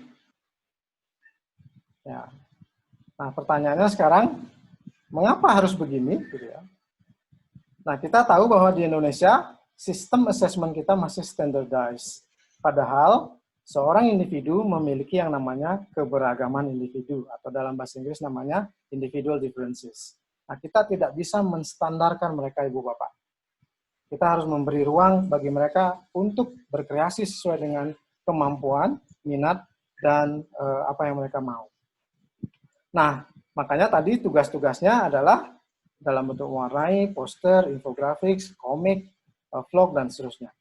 Ya. Nah, pertanyaannya sekarang, mengapa harus begini? Gitu ya. Nah, kita tahu bahwa di Indonesia, sistem assessment kita masih standardized. Padahal, seorang individu memiliki yang namanya keberagaman individu, atau dalam bahasa Inggris namanya individual differences. Nah, kita tidak bisa menstandarkan mereka, Ibu Bapak. Kita harus memberi ruang bagi mereka untuk berkreasi sesuai dengan kemampuan, minat, dan apa yang mereka mau. Nah, makanya tadi tugas-tugasnya adalah dalam bentuk mewarnai, poster, infografik, komik, vlog, dan seterusnya.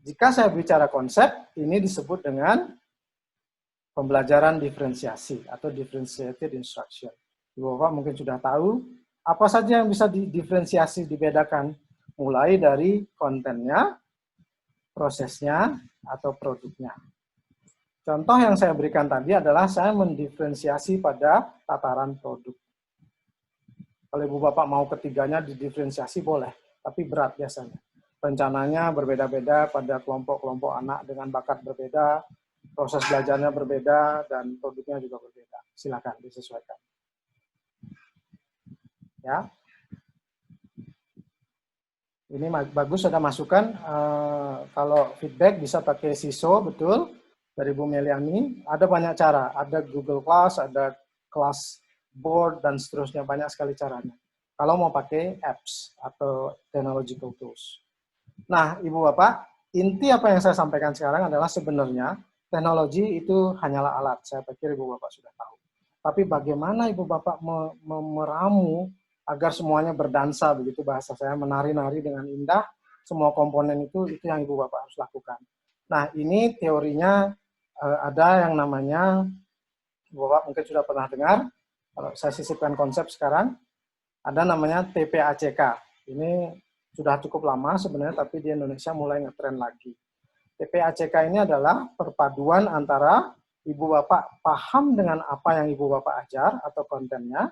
Jika saya bicara konsep, ini disebut dengan pembelajaran diferensiasi atau differentiated instruction. Ibu Bapak mungkin sudah tahu apa saja yang bisa didiferensiasi, dibedakan, mulai dari kontennya, prosesnya, atau produknya. Contoh yang saya berikan tadi adalah saya mendiferensiasi pada tataran produk. Kalau Ibu Bapak mau ketiganya didiferensiasi boleh, tapi berat biasanya. Rencananya berbeda-beda pada kelompok-kelompok anak dengan bakat berbeda, proses belajarnya berbeda, dan produknya juga berbeda. Silakan disesuaikan. Ya. Ini bagus, ada masukan. Kalau feedback bisa pakai SISO, betul, dari Bu Meliani. Ada banyak cara. Ada Google Class, ada kelas board, dan seterusnya. Banyak sekali caranya. Kalau mau pakai apps atau technological tools. Nah, Ibu Bapak, inti apa yang saya sampaikan sekarang adalah sebenarnya teknologi itu hanyalah alat. Saya pikir Ibu Bapak sudah tahu. Tapi bagaimana Ibu Bapak meramu agar semuanya berdansa, begitu bahasa saya, menari-nari dengan indah, semua komponen itu yang Ibu Bapak harus lakukan. Nah, ini teorinya ada yang namanya, Ibu Bapak mungkin sudah pernah dengar, kalau saya sisipkan konsep sekarang, ada namanya TPACK. Ini sudah cukup lama sebenarnya, tapi di Indonesia mulai ngetren lagi. TPACK ini adalah perpaduan antara Ibu Bapak paham dengan apa yang Ibu Bapak ajar atau kontennya,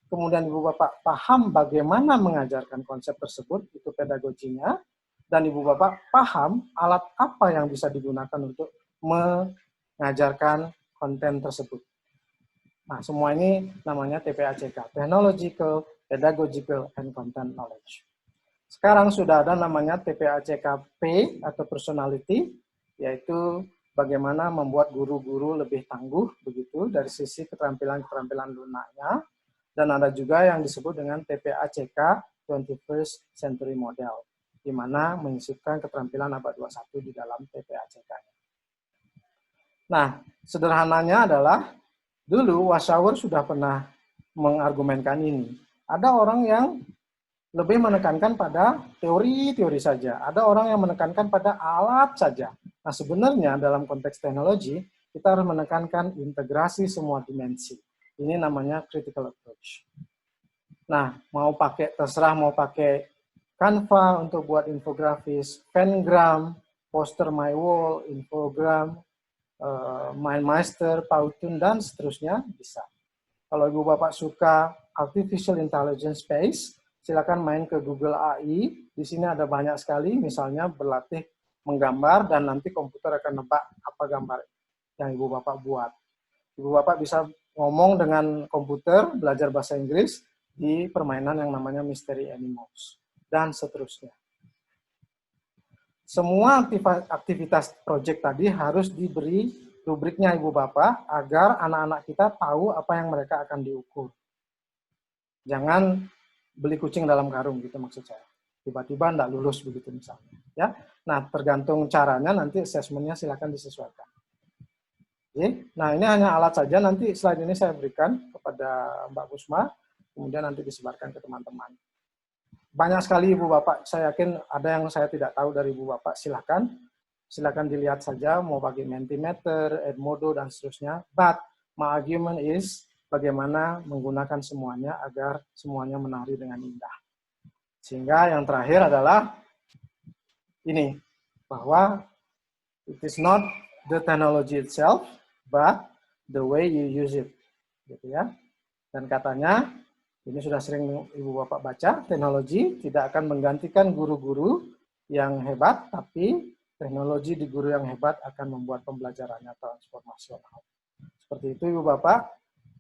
kemudian Ibu Bapak paham bagaimana mengajarkan konsep tersebut, itu pedagoginya, dan Ibu Bapak paham alat apa yang bisa digunakan untuk mengajarkan konten tersebut. Nah, semua ini namanya TPACK, Technological, Pedagogical, and Content Knowledge. Sekarang sudah ada namanya TPACK-P atau Personality, yaitu bagaimana membuat guru-guru lebih tangguh, begitu, dari sisi keterampilan-keterampilan lunaknya. Dan ada juga yang disebut dengan TPACK 21st Century Model, di mana menyisipkan keterampilan abad 21 di dalam TPACK-nya. Nah, sederhananya adalah, dulu Warshauer sudah pernah mengargumenkan ini. Ada orang yang lebih menekankan pada teori-teori saja. Ada orang yang menekankan pada alat saja. Nah, sebenarnya dalam konteks teknologi, kita harus menekankan integrasi semua dimensi. Ini namanya critical approach. Nah, terserah mau pakai Canva untuk buat infografis, Pengram, poster my wall, infogram, MindMeister, Powtoon, dan seterusnya bisa. Kalau Ibu Bapak suka artificial intelligence space, silakan main ke Google AI. Di sini ada banyak sekali, misalnya berlatih menggambar dan nanti komputer akan nebak apa gambar yang Ibu Bapak buat. Ibu Bapak bisa ngomong dengan komputer, belajar bahasa Inggris di permainan yang namanya Mystery Animals, dan seterusnya. Semua aktivitas proyek tadi harus diberi rubriknya Ibu Bapak, agar anak-anak kita tahu apa yang mereka akan diukur. Jangan beli kucing dalam karung, gitu maksud saya. Tiba-tiba enggak lulus begitu misalnya. Ya, nah tergantung caranya, nanti assessment-nya silakan disesuaikan. Oke. Nah, ini hanya alat saja, nanti slide ini saya berikan kepada Mbak Pusma, kemudian nanti disebarkan ke teman-teman. Banyak sekali Ibu Bapak, saya yakin ada yang saya tidak tahu dari Ibu Bapak, silakan dilihat saja, mau pakai Mentimeter, Edmodo, dan seterusnya. But my argument is, bagaimana menggunakan semuanya agar semuanya menari dengan indah. Sehingga yang terakhir adalah ini, bahwa it is not the technology itself, but the way you use it, gitu ya. Dan katanya, ini sudah sering Ibu Bapak baca, teknologi tidak akan menggantikan guru-guru yang hebat, tapi teknologi di guru yang hebat akan membuat pembelajarannya transformasional. Seperti itu Ibu Bapak,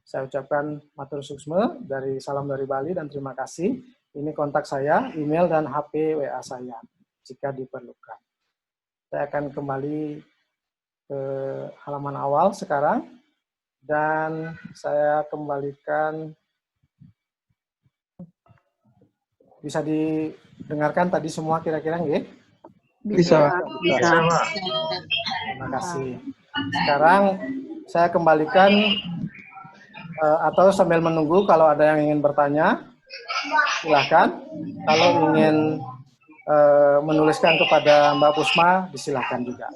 saya ucapkan matur suksma, salam dari Bali, dan terima kasih. Ini kontak saya, email dan HP WA saya, jika diperlukan. Saya akan kembali ke halaman awal sekarang, dan saya kembalikan. Bisa didengarkan tadi semua kira-kira nggih? Bisa. Terima kasih. Sekarang saya kembalikan atau sambil menunggu kalau ada yang ingin bertanya, silahkan. Kalau ingin menuliskan kepada Mbak Pusma, disilahkan juga.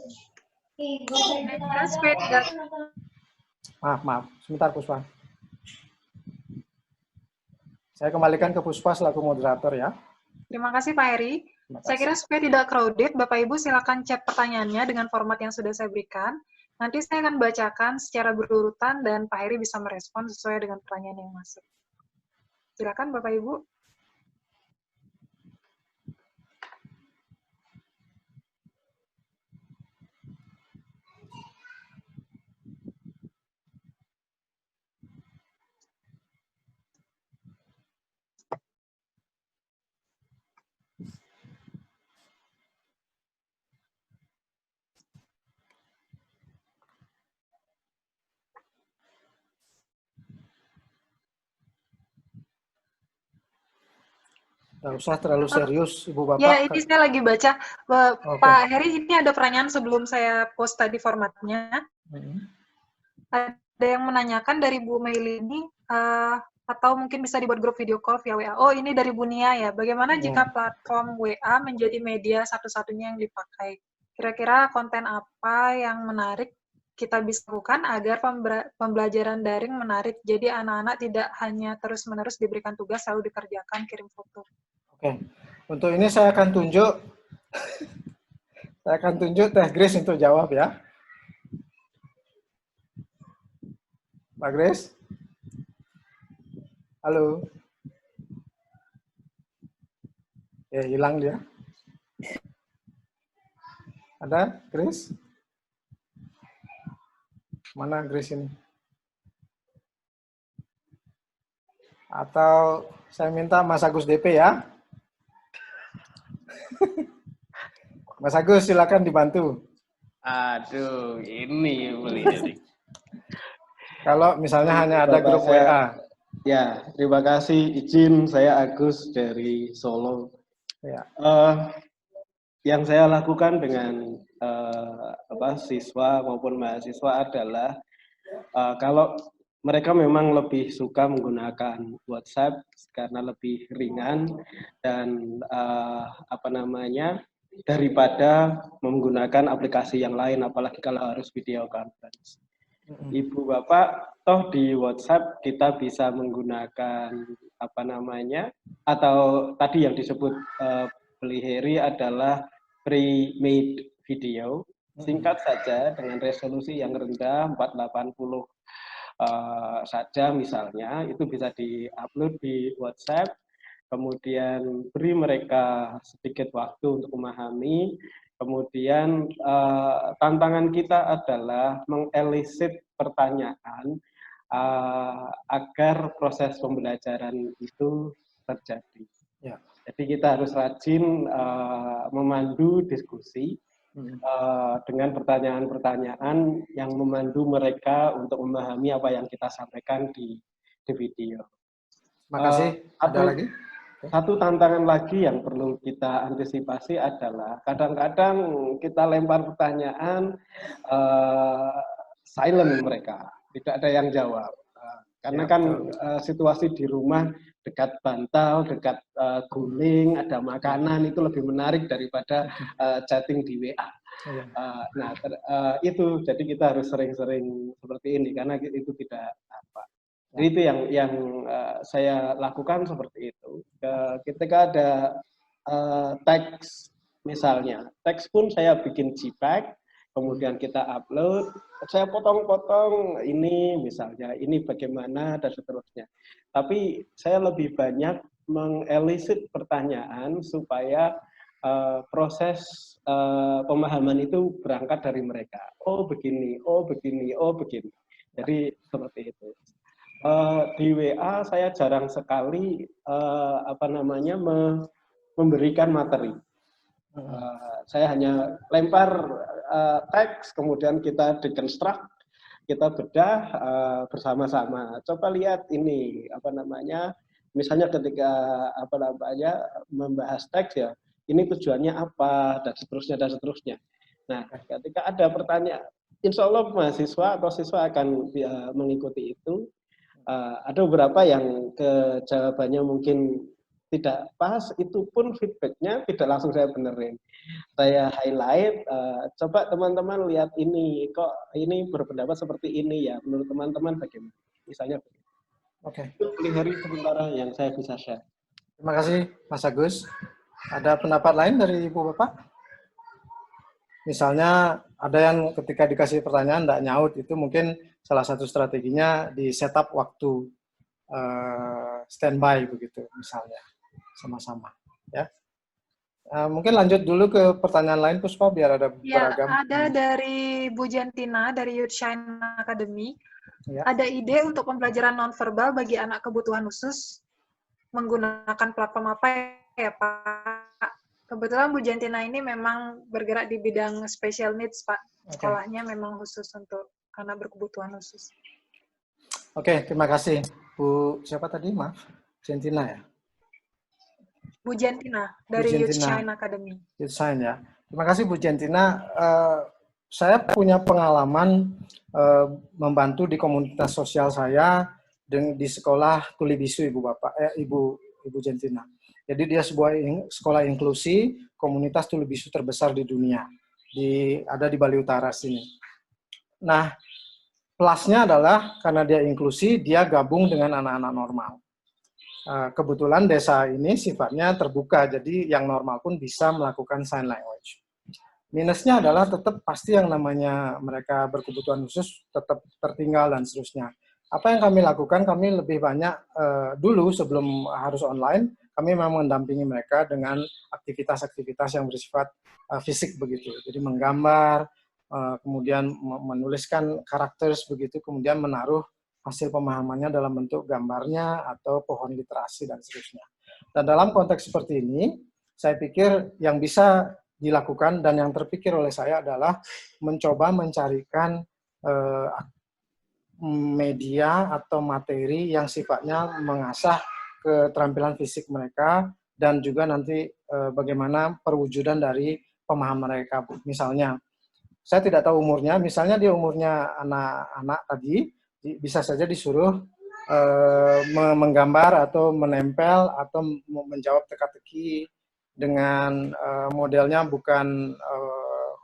Maaf, sebentar Puspa. Saya kembalikan ke Puspa selaku moderator ya. Terima kasih Pak Heri. Saya kira supaya tidak crowded, Bapak Ibu silakan chat pertanyaannya dengan format yang sudah saya berikan. Nanti saya akan bacakan secara berurutan dan Pak Heri bisa merespon sesuai dengan pertanyaan yang masuk. Silakan Bapak Ibu. Nggak usah terlalu serius, Ibu Bapak. Ya, ini saya lagi baca. Pak Heri, ini ada pertanyaan sebelum saya post tadi formatnya. Ada yang menanyakan dari Bu Meilini, atau mungkin bisa dibuat grup video call via WA. Oh, ini dari Bu Nia ya. Bagaimana jika platform WA menjadi media satu-satunya yang dipakai? Kira-kira konten apa yang menarik kita bisa lakukan agar pembelajaran daring menarik? Jadi anak-anak tidak hanya terus-menerus diberikan tugas lalu dikerjakan, kirim foto. Oke, untuk ini saya akan tunjuk Teh Grace untuk jawab ya. Mbak Grace? Halo? Ya, hilang dia. Ada, Grace? Mana Grace ini? Atau saya minta Mas Agus DP ya? Mas Agus, silakan dibantu. Aduh, ini boleh jadi. Kalau misalnya hanya ada grup WA. Ya, terima kasih. Izin, saya Agus dari Solo. Ya. Yang saya lakukan dengan siswa maupun mahasiswa adalah kalau mereka memang lebih suka menggunakan WhatsApp karena lebih ringan dan daripada menggunakan aplikasi yang lain, apalagi kalau harus video conference. Ibu Bapak, toh di WhatsApp kita bisa menggunakan apa namanya, atau tadi yang disebut Beli Heri adalah pre-made video, singkat saja dengan resolusi yang rendah 480 saja misalnya, itu bisa di-upload di WhatsApp, kemudian beri mereka sedikit waktu untuk memahami, kemudian tantangan kita adalah mengelicit pertanyaan agar proses pembelajaran itu terjadi. Ya. Jadi kita harus rajin memandu diskusi dengan pertanyaan-pertanyaan yang memandu mereka untuk memahami apa yang kita sampaikan di video. Terima kasih. Ada lagi? Satu tantangan lagi yang perlu kita antisipasi adalah kadang-kadang kita lempar pertanyaan, silent mereka, tidak ada yang jawab. Karena kan situasi di rumah dekat bantal, dekat guling, ada makanan, itu lebih menarik daripada chatting di WA. Itu jadi kita harus sering-sering seperti ini karena itu tidak apa. Jadi itu yang saya lakukan seperti itu. Ketika ada teks misalnya, teks pun saya bikin JPEG, kemudian kita upload, saya potong-potong ini misalnya, ini bagaimana dan seterusnya. Tapi saya lebih banyak mengelisit pertanyaan supaya proses pemahaman itu berangkat dari mereka. Oh begini, oh begini, oh begini. Jadi seperti itu. Di WA saya jarang sekali memberikan materi. Saya hanya lempar teks, kemudian kita deconstruct, kita bedah bersama-sama. Coba lihat ini misalnya ketika membahas teks ya, ini tujuannya apa dan seterusnya. Nah, ketika ada pertanyaan, insya Allah mahasiswa atau siswa akan mengikuti itu. Ada beberapa yang jawabannya mungkin tidak pas, itu pun feedbacknya tidak langsung saya benerin. Saya highlight, coba teman-teman lihat ini, kok ini berpendapat seperti ini ya, menurut teman-teman bagaimana? Misalnya begitu. Oke. Itu Beli Heri sementara yang saya bisa share. Terima kasih Mas Agus. Ada pendapat lain dari Ibu Bapak? Misalnya ada yang ketika dikasih pertanyaan tidak nyaut, itu mungkin salah satu strateginya di setup waktu standby begitu misalnya sama-sama ya. Mungkin lanjut dulu ke pertanyaan lain Puspa biar ada beragam. Ya, ada dari Bu Jentina dari Youth Shine Academy. Ya. Ada ide untuk pembelajaran nonverbal bagi anak kebutuhan khusus menggunakan platform apa ya Pak? Kebetulan Bu Jentina ini memang bergerak di bidang special needs, Pak. Sekolahnya memang khusus untuk anak berkebutuhan khusus. Oke, terima kasih. Bu, siapa tadi? Maaf, Jentina ya? Bu Jentina, dari Youth Shine Academy. Youth Shine ya. Terima kasih Bu Jentina. Saya punya pengalaman membantu di komunitas sosial saya di sekolah Tuli Bisu, Ibu Jentina. Jadi dia sebuah sekolah inklusi, komunitas Tuli Bisu terbesar di dunia. Ada di Bali Utara sini. Nah, plusnya adalah karena dia inklusi, dia gabung dengan anak-anak normal. Kebetulan desa ini sifatnya terbuka, jadi yang normal pun bisa melakukan sign language. Minusnya adalah tetap pasti yang namanya mereka berkebutuhan khusus tetap tertinggal dan seterusnya. Apa yang kami lakukan, kami lebih banyak dulu sebelum harus online, kami memang mendampingi mereka dengan aktivitas-aktivitas yang bersifat fisik begitu. Jadi menggambar, kemudian menuliskan karakter begitu, kemudian menaruh hasil pemahamannya dalam bentuk gambarnya atau pohon literasi dan seterusnya. Dan dalam konteks seperti ini, saya pikir yang bisa dilakukan dan yang terpikir oleh saya adalah mencoba mencarikan media atau materi yang sifatnya mengasah keterampilan fisik mereka dan juga nanti bagaimana perwujudan dari pemahaman mereka. Misalnya, saya tidak tahu umurnya, misalnya dia umurnya anak-anak tadi, bisa saja disuruh menggambar atau menempel atau menjawab teka-teki dengan modelnya bukan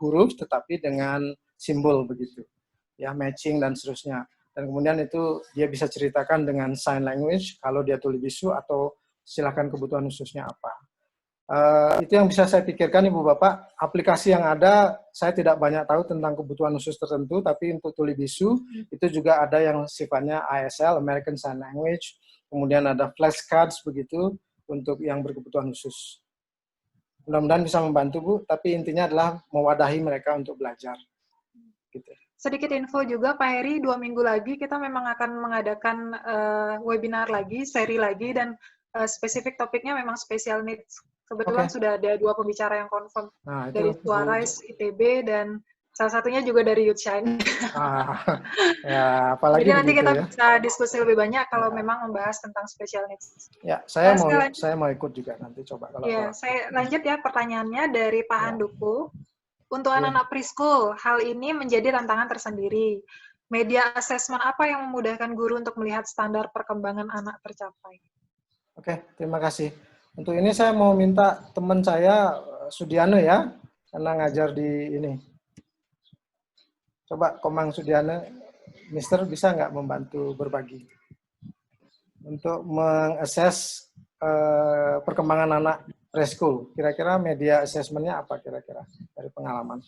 huruf tetapi dengan simbol begitu. ya matching dan seterusnya. Dan kemudian itu dia bisa ceritakan dengan sign language kalau dia tuli bisu atau silakan kebutuhan khususnya apa. Itu yang bisa saya pikirkan Ibu Bapak. Aplikasi yang ada, saya tidak banyak tahu tentang kebutuhan khusus tertentu, tapi untuk tuli bisu itu juga ada yang sifatnya ASL, American Sign Language, kemudian ada flashcards begitu untuk yang berkebutuhan khusus. Mudah-mudahan bisa membantu Bu, tapi intinya adalah mewadahi mereka untuk belajar. Gitu. Sedikit info juga Pak Heri, 2 minggu lagi kita memang akan mengadakan webinar lagi, seri lagi, dan spesifik topiknya memang special needs. Kebetulan sudah ada 2 pembicara yang confirm dari Suarez, ITB, dan salah satunya juga dari Youth Shine. Ya, apalagi jadi nanti kita ya. bisa diskusi lebih banyak kalau memang membahas tentang special needs. Ya, saya mau ikut juga nanti coba kalau. Ya, saya lanjut ya pertanyaannya dari Pak Handoko. Untuk anak-anak preschool, hal ini menjadi tantangan tersendiri. Media assessment apa yang memudahkan guru untuk melihat standar perkembangan anak tercapai? Oke, terima kasih. Untuk ini saya mau minta teman saya, Sudiano ya, karena ngajar di ini. Coba Komang Sudiano, Mister bisa nggak membantu berbagi? Untuk mengakses perkembangan anak preschool. Kira-kira media assessment-nya apa kira-kira dari pengalaman?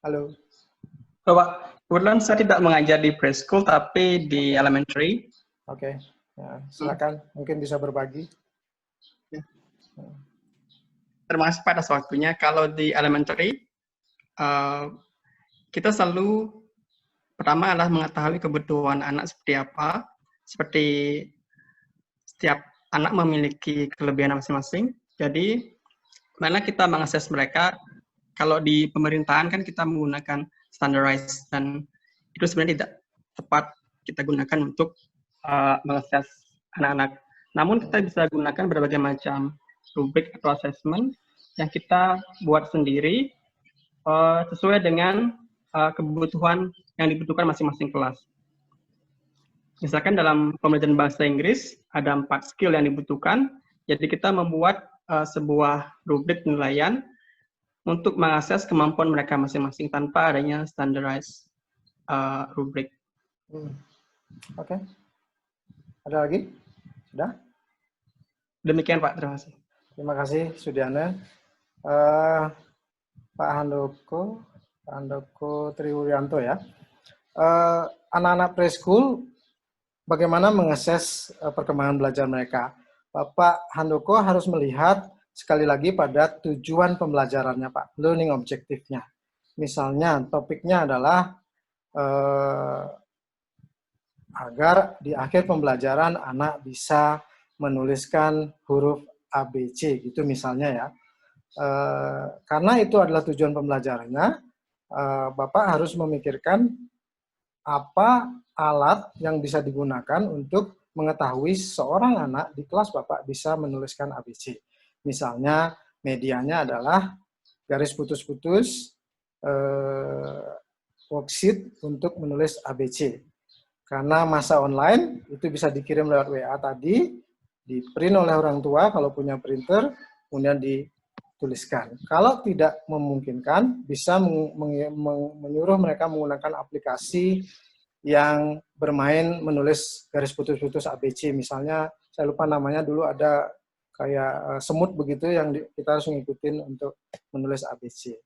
Halo. Bapak, kebetulan saya tidak mengajar di preschool, tapi di elementary. Oke. Ya, silakan, mungkin bisa berbagi. Ya. Terima kasih pada waktunya. Kalau di elementary, kita selalu pertama adalah mengetahui kebutuhan anak seperti apa. Seperti setiap anak memiliki kelebihan masing-masing. Jadi, mana kita mengakses mereka, kalau di pemerintahan kan kita menggunakan standardized, dan itu sebenarnya tidak tepat kita gunakan untuk mengakses anak-anak. Namun kita bisa gunakan berbagai macam rubrik atau assessment yang kita buat sendiri sesuai dengan kebutuhan yang dibutuhkan masing-masing kelas. Misalkan dalam pembelajaran bahasa Inggris ada 4 skill yang dibutuhkan, jadi kita membuat sebuah rubrik penilaian untuk mengakses kemampuan mereka masing-masing tanpa adanya standardized rubrik. Oke. Ada lagi? Sudah? Demikian Pak, terima kasih. Terima kasih Sudiana. Pak Handoko Triwuryanto ya. Anak-anak preschool bagaimana mengakses perkembangan belajar mereka? Bapak Handoko harus melihat sekali lagi pada tujuan pembelajarannya Pak, learning objektifnya. Misalnya topiknya adalah agar di akhir pembelajaran anak bisa menuliskan huruf ABC gitu misalnya ya. Karena itu adalah tujuan pembelajarannya, Bapak harus memikirkan apa alat yang bisa digunakan untuk mengetahui seorang anak di kelas Bapak bisa menuliskan ABC. Misalnya medianya adalah garis putus-putus, worksheet untuk menulis ABC. Karena masa online, itu bisa dikirim lewat WA tadi, di-print oleh orang tua kalau punya printer, kemudian dituliskan. Kalau tidak memungkinkan, bisa menyuruh mereka menggunakan aplikasi yang bermain menulis garis putus-putus ABC. Misalnya, saya lupa namanya, dulu ada kayak semut begitu yang kita harus ngikutin untuk menulis ABC.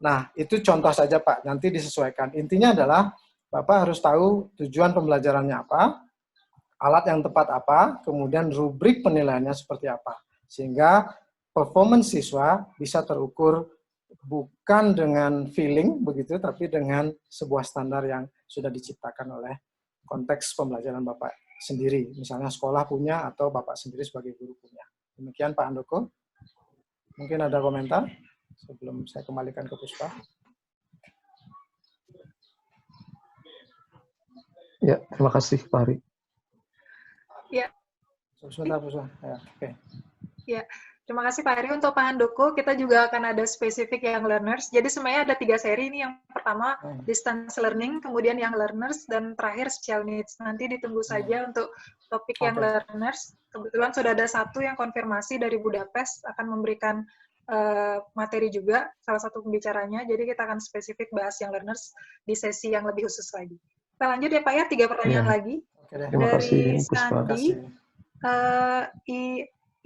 Nah, itu contoh saja Pak, nanti disesuaikan. Intinya adalah, Bapak harus tahu tujuan pembelajarannya apa, alat yang tepat apa, kemudian rubrik penilaiannya seperti apa. Sehingga performance siswa bisa terukur bukan dengan feeling begitu, tapi dengan sebuah standar yang sudah diciptakan oleh konteks pembelajaran Bapak sendiri. Misalnya sekolah punya atau Bapak sendiri sebagai guru punya. Demikian Pak Handoko. Mungkin ada komentar sebelum saya kembalikan ke Puspa. Ya, terima kasih Pak Hari. Ya. Sebentar, Puspa. Ya, oke. Ya, terima kasih Pak Heri. Untuk Pak Handoko, kita juga akan ada spesifik yang learners. Jadi sebenarnya ada 3 seri ini. Yang pertama distance learning, kemudian yang learners, dan terakhir special needs. Nanti ditunggu saja untuk topik yang learners. Kebetulan sudah ada 1 yang konfirmasi dari Budapest akan memberikan materi juga, salah satu pembicaranya. Jadi kita akan spesifik bahas Young Learners di sesi yang lebih khusus lagi. Kita lanjut ya Pak ya, 3 pertanyaan lagi. Terima kasih, Puspa. Dari Sandi,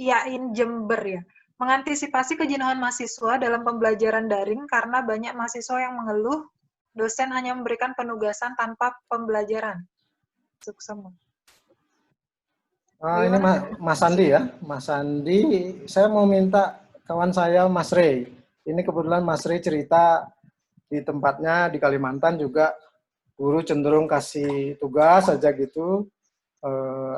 Iain Jember ya. Mengantisipasi kejenuhan mahasiswa dalam pembelajaran daring karena banyak mahasiswa yang mengeluh dosen hanya memberikan penugasan tanpa pembelajaran. Suksema. Ini Mas Sandi ya. Mas Sandi, saya mau minta kawan saya Mas Rey. Ini kebetulan Mas Rey cerita di tempatnya di Kalimantan juga guru cenderung kasih tugas saja gitu.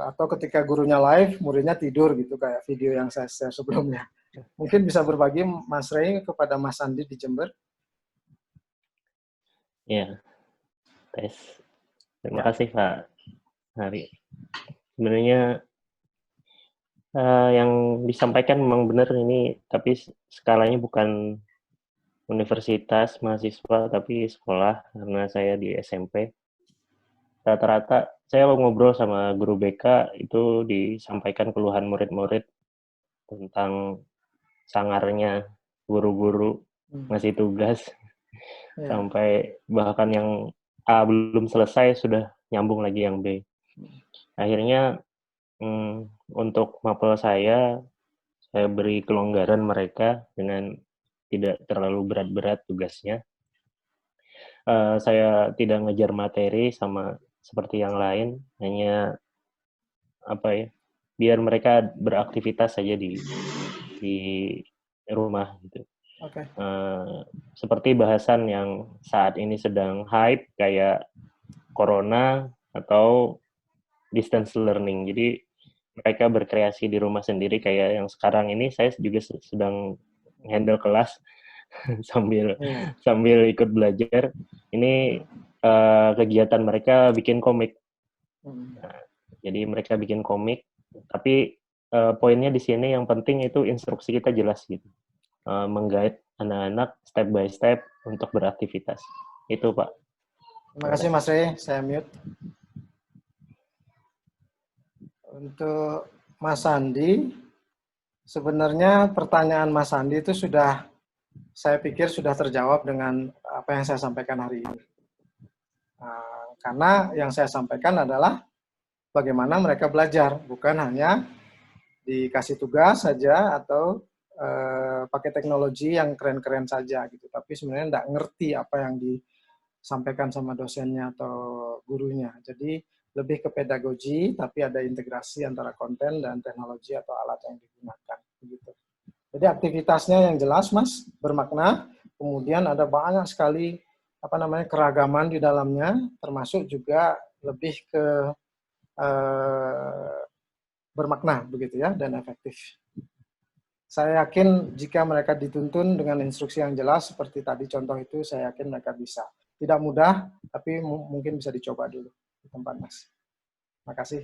Atau ketika gurunya live, muridnya tidur gitu kayak video yang saya share sebelumnya. Mungkin bisa berbagi Mas Rey kepada Mas Sandi di Jember. Ya, tes. Terima kasih Pak Hari. Sebenarnya yang disampaikan memang benar ini, tapi skalanya bukan universitas mahasiswa, tapi sekolah, karena saya di SMP. Rata-rata saya ngobrol sama guru BK itu disampaikan keluhan murid-murid tentang sangarnya guru-guru ngasih tugas sampai bahkan yang A belum selesai sudah nyambung lagi yang B. Akhirnya untuk mapel saya beri kelonggaran mereka dengan tidak terlalu berat-berat tugasnya. Saya tidak ngejar materi sama seperti yang lain, hanya biar mereka beraktivitas saja di rumah gitu. Okay. Seperti bahasan yang saat ini sedang hype kayak corona atau distance learning. Jadi mereka berkreasi di rumah sendiri kayak yang sekarang ini saya juga sedang handle kelas sambil ikut belajar. Ini kegiatan mereka bikin komik. Nah, jadi mereka bikin komik, tapi poinnya di sini yang penting itu instruksi kita jelas gitu. Mengguide anak-anak step by step untuk beraktivitas. Itu Pak. Terima kasih Mas Rey, saya mute. Untuk Mas Sandi, sebenarnya pertanyaan Mas Sandi itu saya pikir sudah terjawab dengan apa yang saya sampaikan hari ini. Karena yang saya sampaikan adalah bagaimana mereka belajar, bukan hanya dikasih tugas saja atau pakai teknologi yang keren-keren saja gitu, tapi sebenarnya nggak ngerti apa yang disampaikan sama dosennya atau gurunya. Jadi lebih ke pedagogi, tapi ada integrasi antara konten dan teknologi atau alat yang digunakan. Begitu. Jadi aktivitasnya yang jelas, Mas, bermakna. Kemudian ada banyak sekali keragaman di dalamnya, termasuk juga lebih ke bermakna begitu ya dan efektif. Saya yakin jika mereka dituntun dengan instruksi yang jelas seperti tadi contoh itu, saya yakin mereka bisa. Tidak mudah, tapi mungkin bisa dicoba dulu di tempat Mas. Terima kasih.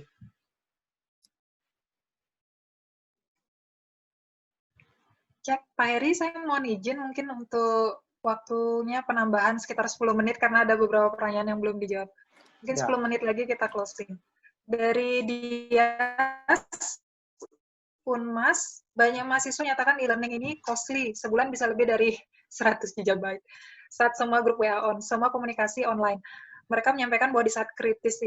Cek Pak Heri, saya mohon izin mungkin untuk waktunya penambahan sekitar 10 menit karena ada beberapa pertanyaan yang belum dijawab. Mungkin 10 menit lagi kita closing. Dari Dias Unmas, banyak mahasiswa nyatakan e-learning ini costly, sebulan bisa lebih dari 100 GB. Saat semua grup WA on, semua komunikasi online. Mereka menyampaikan bahwa di saat krisis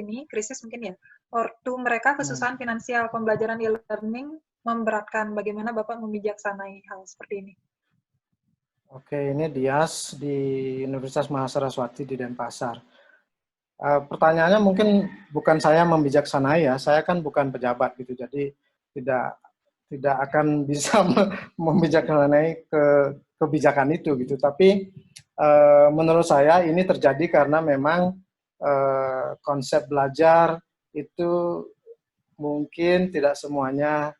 mungkin ya, ortu mereka kesusahan finansial, pembelajaran e-learning memberatkan. Bagaimana Bapak membijaksanai hal seperti ini? Oke, ini Dias di Universitas Mahasaraswati di Denpasar. Pertanyaannya mungkin bukan saya membijaksanai ya, saya kan bukan pejabat gitu, jadi tidak akan bisa membijaksanai kebijakan itu gitu. Tapi menurut saya ini terjadi karena memang konsep belajar itu mungkin tidak semuanya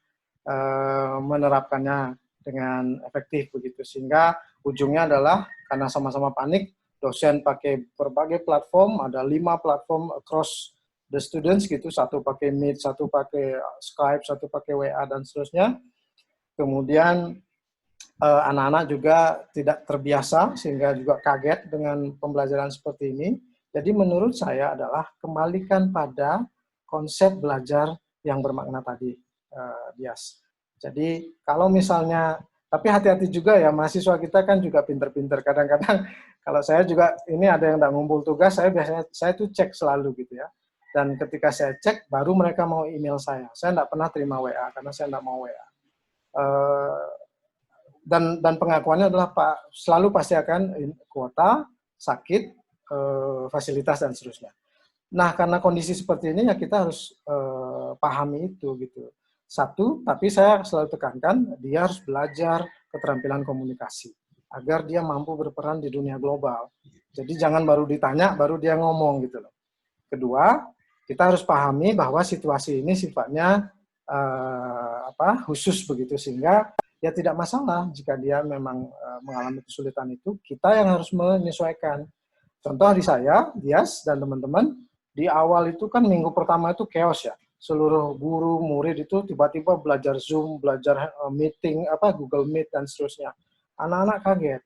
menerapkannya dengan efektif begitu, sehingga ujungnya adalah karena sama-sama panik, dosen pakai berbagai platform, ada 5 platform across the students gitu, satu pakai Meet, satu pakai Skype, satu pakai WA dan seterusnya. Kemudian anak-anak juga tidak terbiasa sehingga juga kaget dengan pembelajaran seperti ini. Jadi menurut saya adalah kembalikan pada konsep belajar yang bermakna tadi, Dias. Jadi kalau misalnya Tapi hati-hati juga ya, mahasiswa kita kan juga pinter-pinter. Kadang-kadang kalau saya juga, ini ada yang nggak ngumpul tugas, saya tuh cek selalu gitu ya. Dan ketika saya cek, baru mereka mau email saya. Saya nggak pernah terima WA, karena saya nggak mau WA. Dan pengakuannya adalah Pak, selalu pasti akan kuota, sakit, fasilitas, dan seterusnya. Nah, karena kondisi seperti ini, ya kita harus pahami itu gitu. Satu, tapi saya selalu tekankan, dia harus belajar keterampilan komunikasi, agar dia mampu berperan di dunia global. Jadi jangan baru ditanya, baru dia ngomong gitu loh. Kedua, kita harus pahami bahwa situasi ini sifatnya khusus begitu, sehingga ya tidak masalah jika dia memang mengalami kesulitan itu, kita yang harus menyesuaikan. Contoh di saya, Dias dan teman-teman, di awal itu kan minggu pertama itu chaos ya. Seluruh guru, murid itu tiba-tiba belajar Zoom, belajar meeting, Google Meet, dan seterusnya. Anak-anak kaget.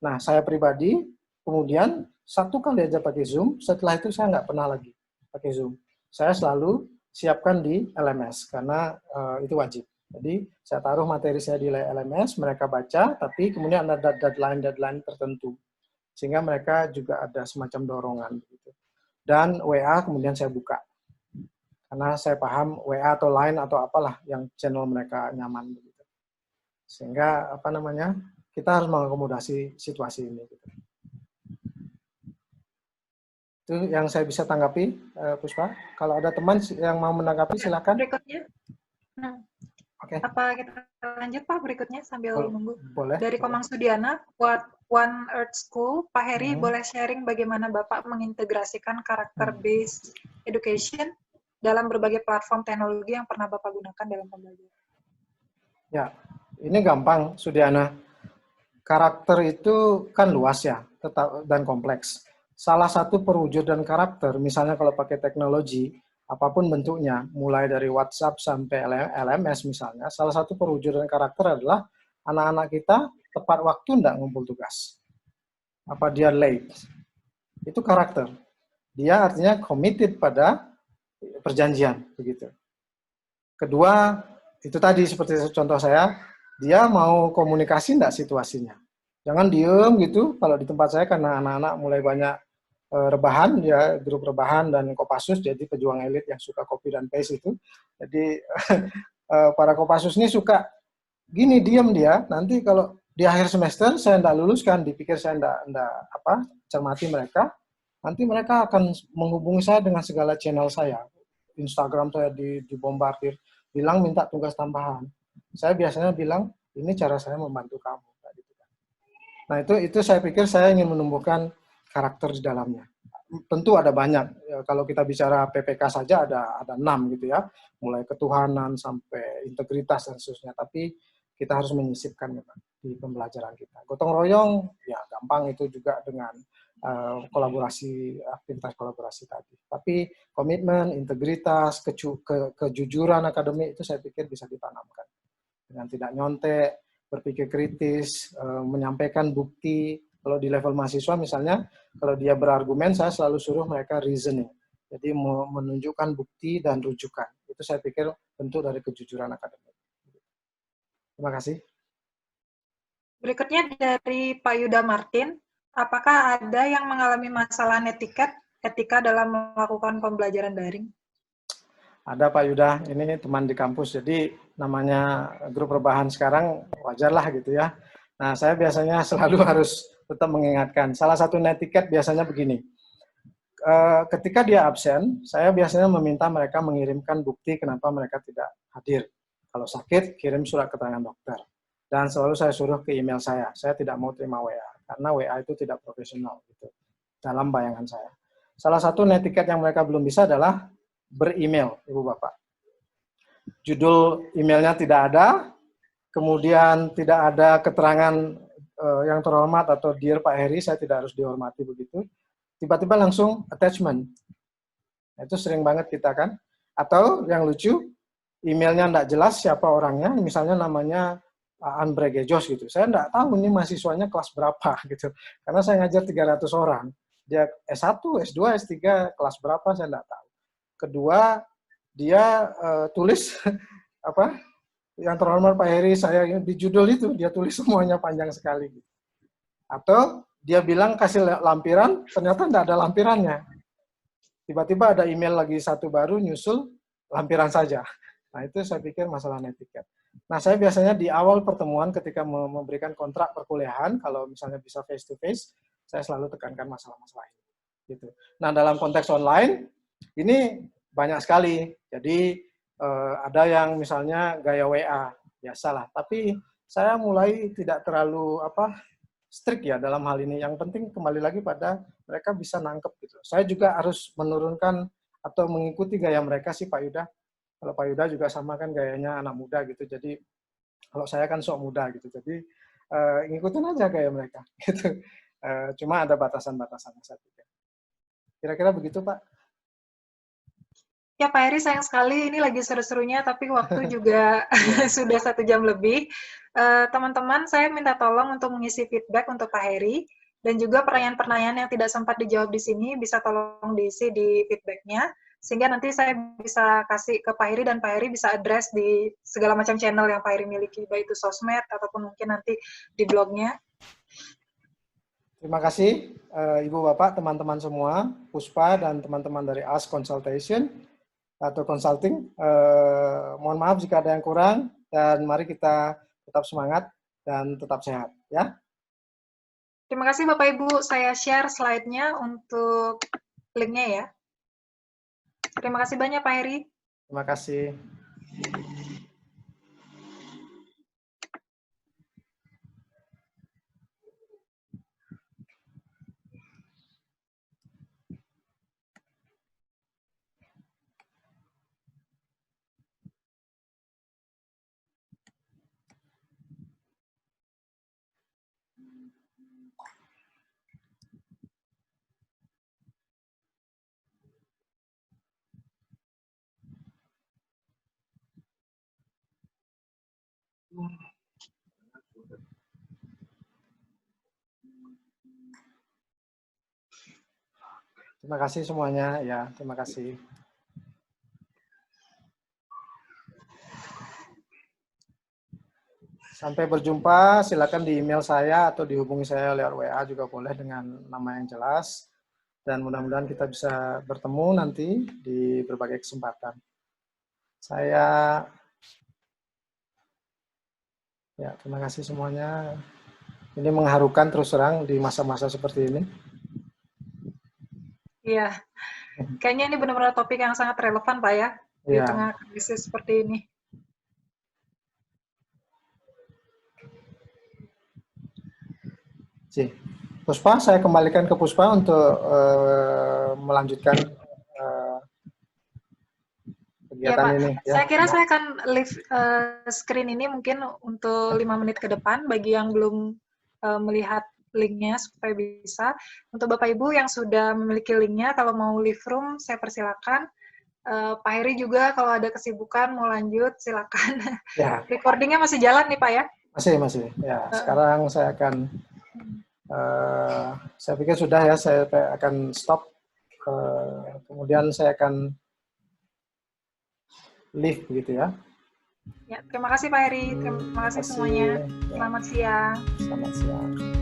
Nah, saya pribadi, kemudian 1 kali aja pakai Zoom, setelah itu saya nggak pernah lagi pakai Zoom. Saya selalu siapkan di LMS, karena itu wajib. Jadi, saya taruh materi saya di LMS, mereka baca, tapi kemudian ada deadline tertentu. Sehingga mereka juga ada semacam dorongan. Gitu. Dan WA kemudian saya buka. Karena saya paham WA atau Line atau apalah yang channel mereka nyaman begitu. Sehingga kita harus mengakomodasi situasi ini. Gitu. Itu yang saya bisa tanggapi, Puspa. Kalau ada teman yang mau menanggapi, silakan. Berikutnya. Oke. Apa kita lanjut Pak berikutnya sambil nunggu? Boleh. Dari Komang Sudiana, buat One Earth School, Pak Heri boleh sharing bagaimana Bapak mengintegrasikan karakter based education dalam berbagai platform teknologi yang pernah Bapak gunakan dalam pembelajaran? Ya, ini gampang, Sudiana. Karakter itu kan luas ya, dan kompleks. Salah satu perwujudan karakter, misalnya kalau pakai teknologi, apapun bentuknya, mulai dari WhatsApp sampai LMS misalnya, salah satu perwujudan karakter adalah anak-anak kita tepat waktu enggak ngumpul tugas. Apa dia late? Itu karakter. Dia artinya committed pada perjanjian, begitu. Kedua, itu tadi seperti contoh saya, dia mau komunikasi enggak situasinya. Jangan diem gitu, kalau di tempat saya karena anak-anak mulai banyak rebahan, ya grup rebahan dan Kopassus, jadi pejuang elit yang suka copy dan paste itu. Jadi para Kopassus ini suka gini, diem dia, nanti kalau di akhir semester saya enggak luluskan, dipikir saya enggak cermati mereka, nanti mereka akan menghubungi saya dengan segala channel saya. Instagram saya dibombardir, bilang minta tugas tambahan. Saya biasanya bilang, ini cara saya membantu kamu. Nah, itu saya pikir saya ingin menumbuhkan karakter di dalamnya. Tentu ada banyak. Kalau kita bicara PPK saja ada 6 gitu ya. Mulai ketuhanan sampai integritas dan seterusnya. Tapi kita harus menyisipkan di pembelajaran kita. Gotong royong, ya gampang itu juga dengan aktivitas kolaborasi tadi. Tapi komitmen, integritas, kejujuran akademik itu saya pikir bisa ditanamkan. Dengan tidak nyontek, berpikir kritis, menyampaikan bukti. Kalau di level mahasiswa misalnya, kalau dia berargumen, saya selalu suruh mereka reasoning. Jadi menunjukkan bukti dan rujukan. Itu saya pikir bentuk dari kejujuran akademik. Terima kasih. Berikutnya dari Pak Yuda Martin, apakah ada yang mengalami masalah netiquette ketika dalam melakukan pembelajaran daring? Ada Pak Yuda, ini teman di kampus, jadi namanya grup rebahan sekarang wajarlah gitu ya. Nah, saya biasanya selalu harus tetap mengingatkan. Salah satu netiquette biasanya begini, ketika dia absen, saya biasanya meminta mereka mengirimkan bukti kenapa mereka tidak hadir. Kalau sakit, kirim surat keterangan dokter. Dan selalu saya suruh ke email saya tidak mau terima WA, karena WA itu tidak profesional gitu, dalam bayangan saya. Salah satu netiquette yang mereka belum bisa adalah beremail, Ibu Bapak. Judul emailnya tidak ada, kemudian tidak ada keterangan yang terhormat atau Dear Pak Heri, saya tidak harus dihormati begitu. Tiba-tiba langsung attachment. Itu sering banget kita kan. Atau yang lucu, emailnya tidak jelas siapa orangnya, misalnya namanya Andre Gejos gitu. Saya tidak tahu ini mahasiswanya kelas berapa gitu. Karena saya ngajar 300 orang. Dia S1, S2, S3, kelas berapa saya tidak tahu. Kedua, dia tulis yang terhormat Pak Heri, saya di judul itu dia tulis semuanya panjang sekali. Atau dia bilang kasih lampiran, ternyata tidak ada lampirannya. Tiba-tiba ada email lagi satu baru nyusul lampiran saja. Nah itu saya pikir masalah netiquette. Nah saya biasanya di awal pertemuan ketika memberikan kontrak perkuliahan, kalau misalnya bisa face to face, saya selalu tekankan masalah-masalah ini. Gitu. Nah dalam konteks online ini banyak sekali. Jadi ada yang misalnya gaya WA, biasalah. Tapi saya mulai tidak terlalu strict ya dalam hal ini. Yang penting kembali lagi pada mereka bisa nangkep gitu. Saya juga harus menurunkan atau mengikuti gaya mereka sih Pak Yuda. Kalau Pak Yuda juga sama kan gayanya anak muda gitu. Jadi kalau saya kan sok muda gitu. Jadi ngikutin aja gaya mereka gitu. Cuma ada batasan-batasannya saya pikir. Kira-kira begitu Pak. Ya Pak Heri, sayang sekali ini lagi seru-serunya, tapi waktu juga sudah 1 jam lebih. Teman-teman, saya minta tolong untuk mengisi feedback untuk Pak Heri, dan juga pertanyaan-pertanyaan yang tidak sempat dijawab di sini, bisa tolong diisi di feedback-nya, sehingga nanti saya bisa kasih ke Pak Heri, dan Pak Heri bisa address di segala macam channel yang Pak Heri miliki, baik itu sosmed, ataupun mungkin nanti di blognya. Terima kasih, Ibu Bapak, teman-teman semua, Puspa, dan teman-teman dari AS Consultation, atau consulting. Mohon maaf jika ada yang kurang, dan mari kita tetap semangat dan tetap sehat. Ya. Terima kasih Bapak Ibu, saya share slide-nya untuk link-nya ya. Terima kasih banyak Pak Heri. Terima kasih. Terima kasih semuanya, ya, terima kasih. Sampai berjumpa, silakan di email saya atau dihubungi saya lewat WA juga boleh dengan nama yang jelas. Dan mudah-mudahan kita bisa bertemu nanti di berbagai kesempatan. Saya, ya terima kasih semuanya. Ini mengharukan terus terang di masa-masa seperti ini. Iya, kayaknya ini benar-benar topik yang sangat relevan Pak ya, di tengah krisis seperti ini. Puspa, saya kembalikan ke Puspa untuk melanjutkan kegiatan ya, Pak. ini. Ya. Saya kira saya akan leave screen ini mungkin untuk 5 menit ke depan bagi yang belum melihat link-nya supaya bisa. Untuk Bapak Ibu yang sudah memiliki link-nya, kalau mau leave room, saya persilakan. Pak Heri juga kalau ada kesibukan mau lanjut, silakan. Ya. Recording-nya masih jalan nih Pak ya? Masih. Ya, sekarang saya akan, saya pikir sudah ya, saya akan stop. Kemudian saya akan leave begitu ya. Ya, terima kasih Pak Heri, terima kasih semuanya. Selamat siang. Selamat siang.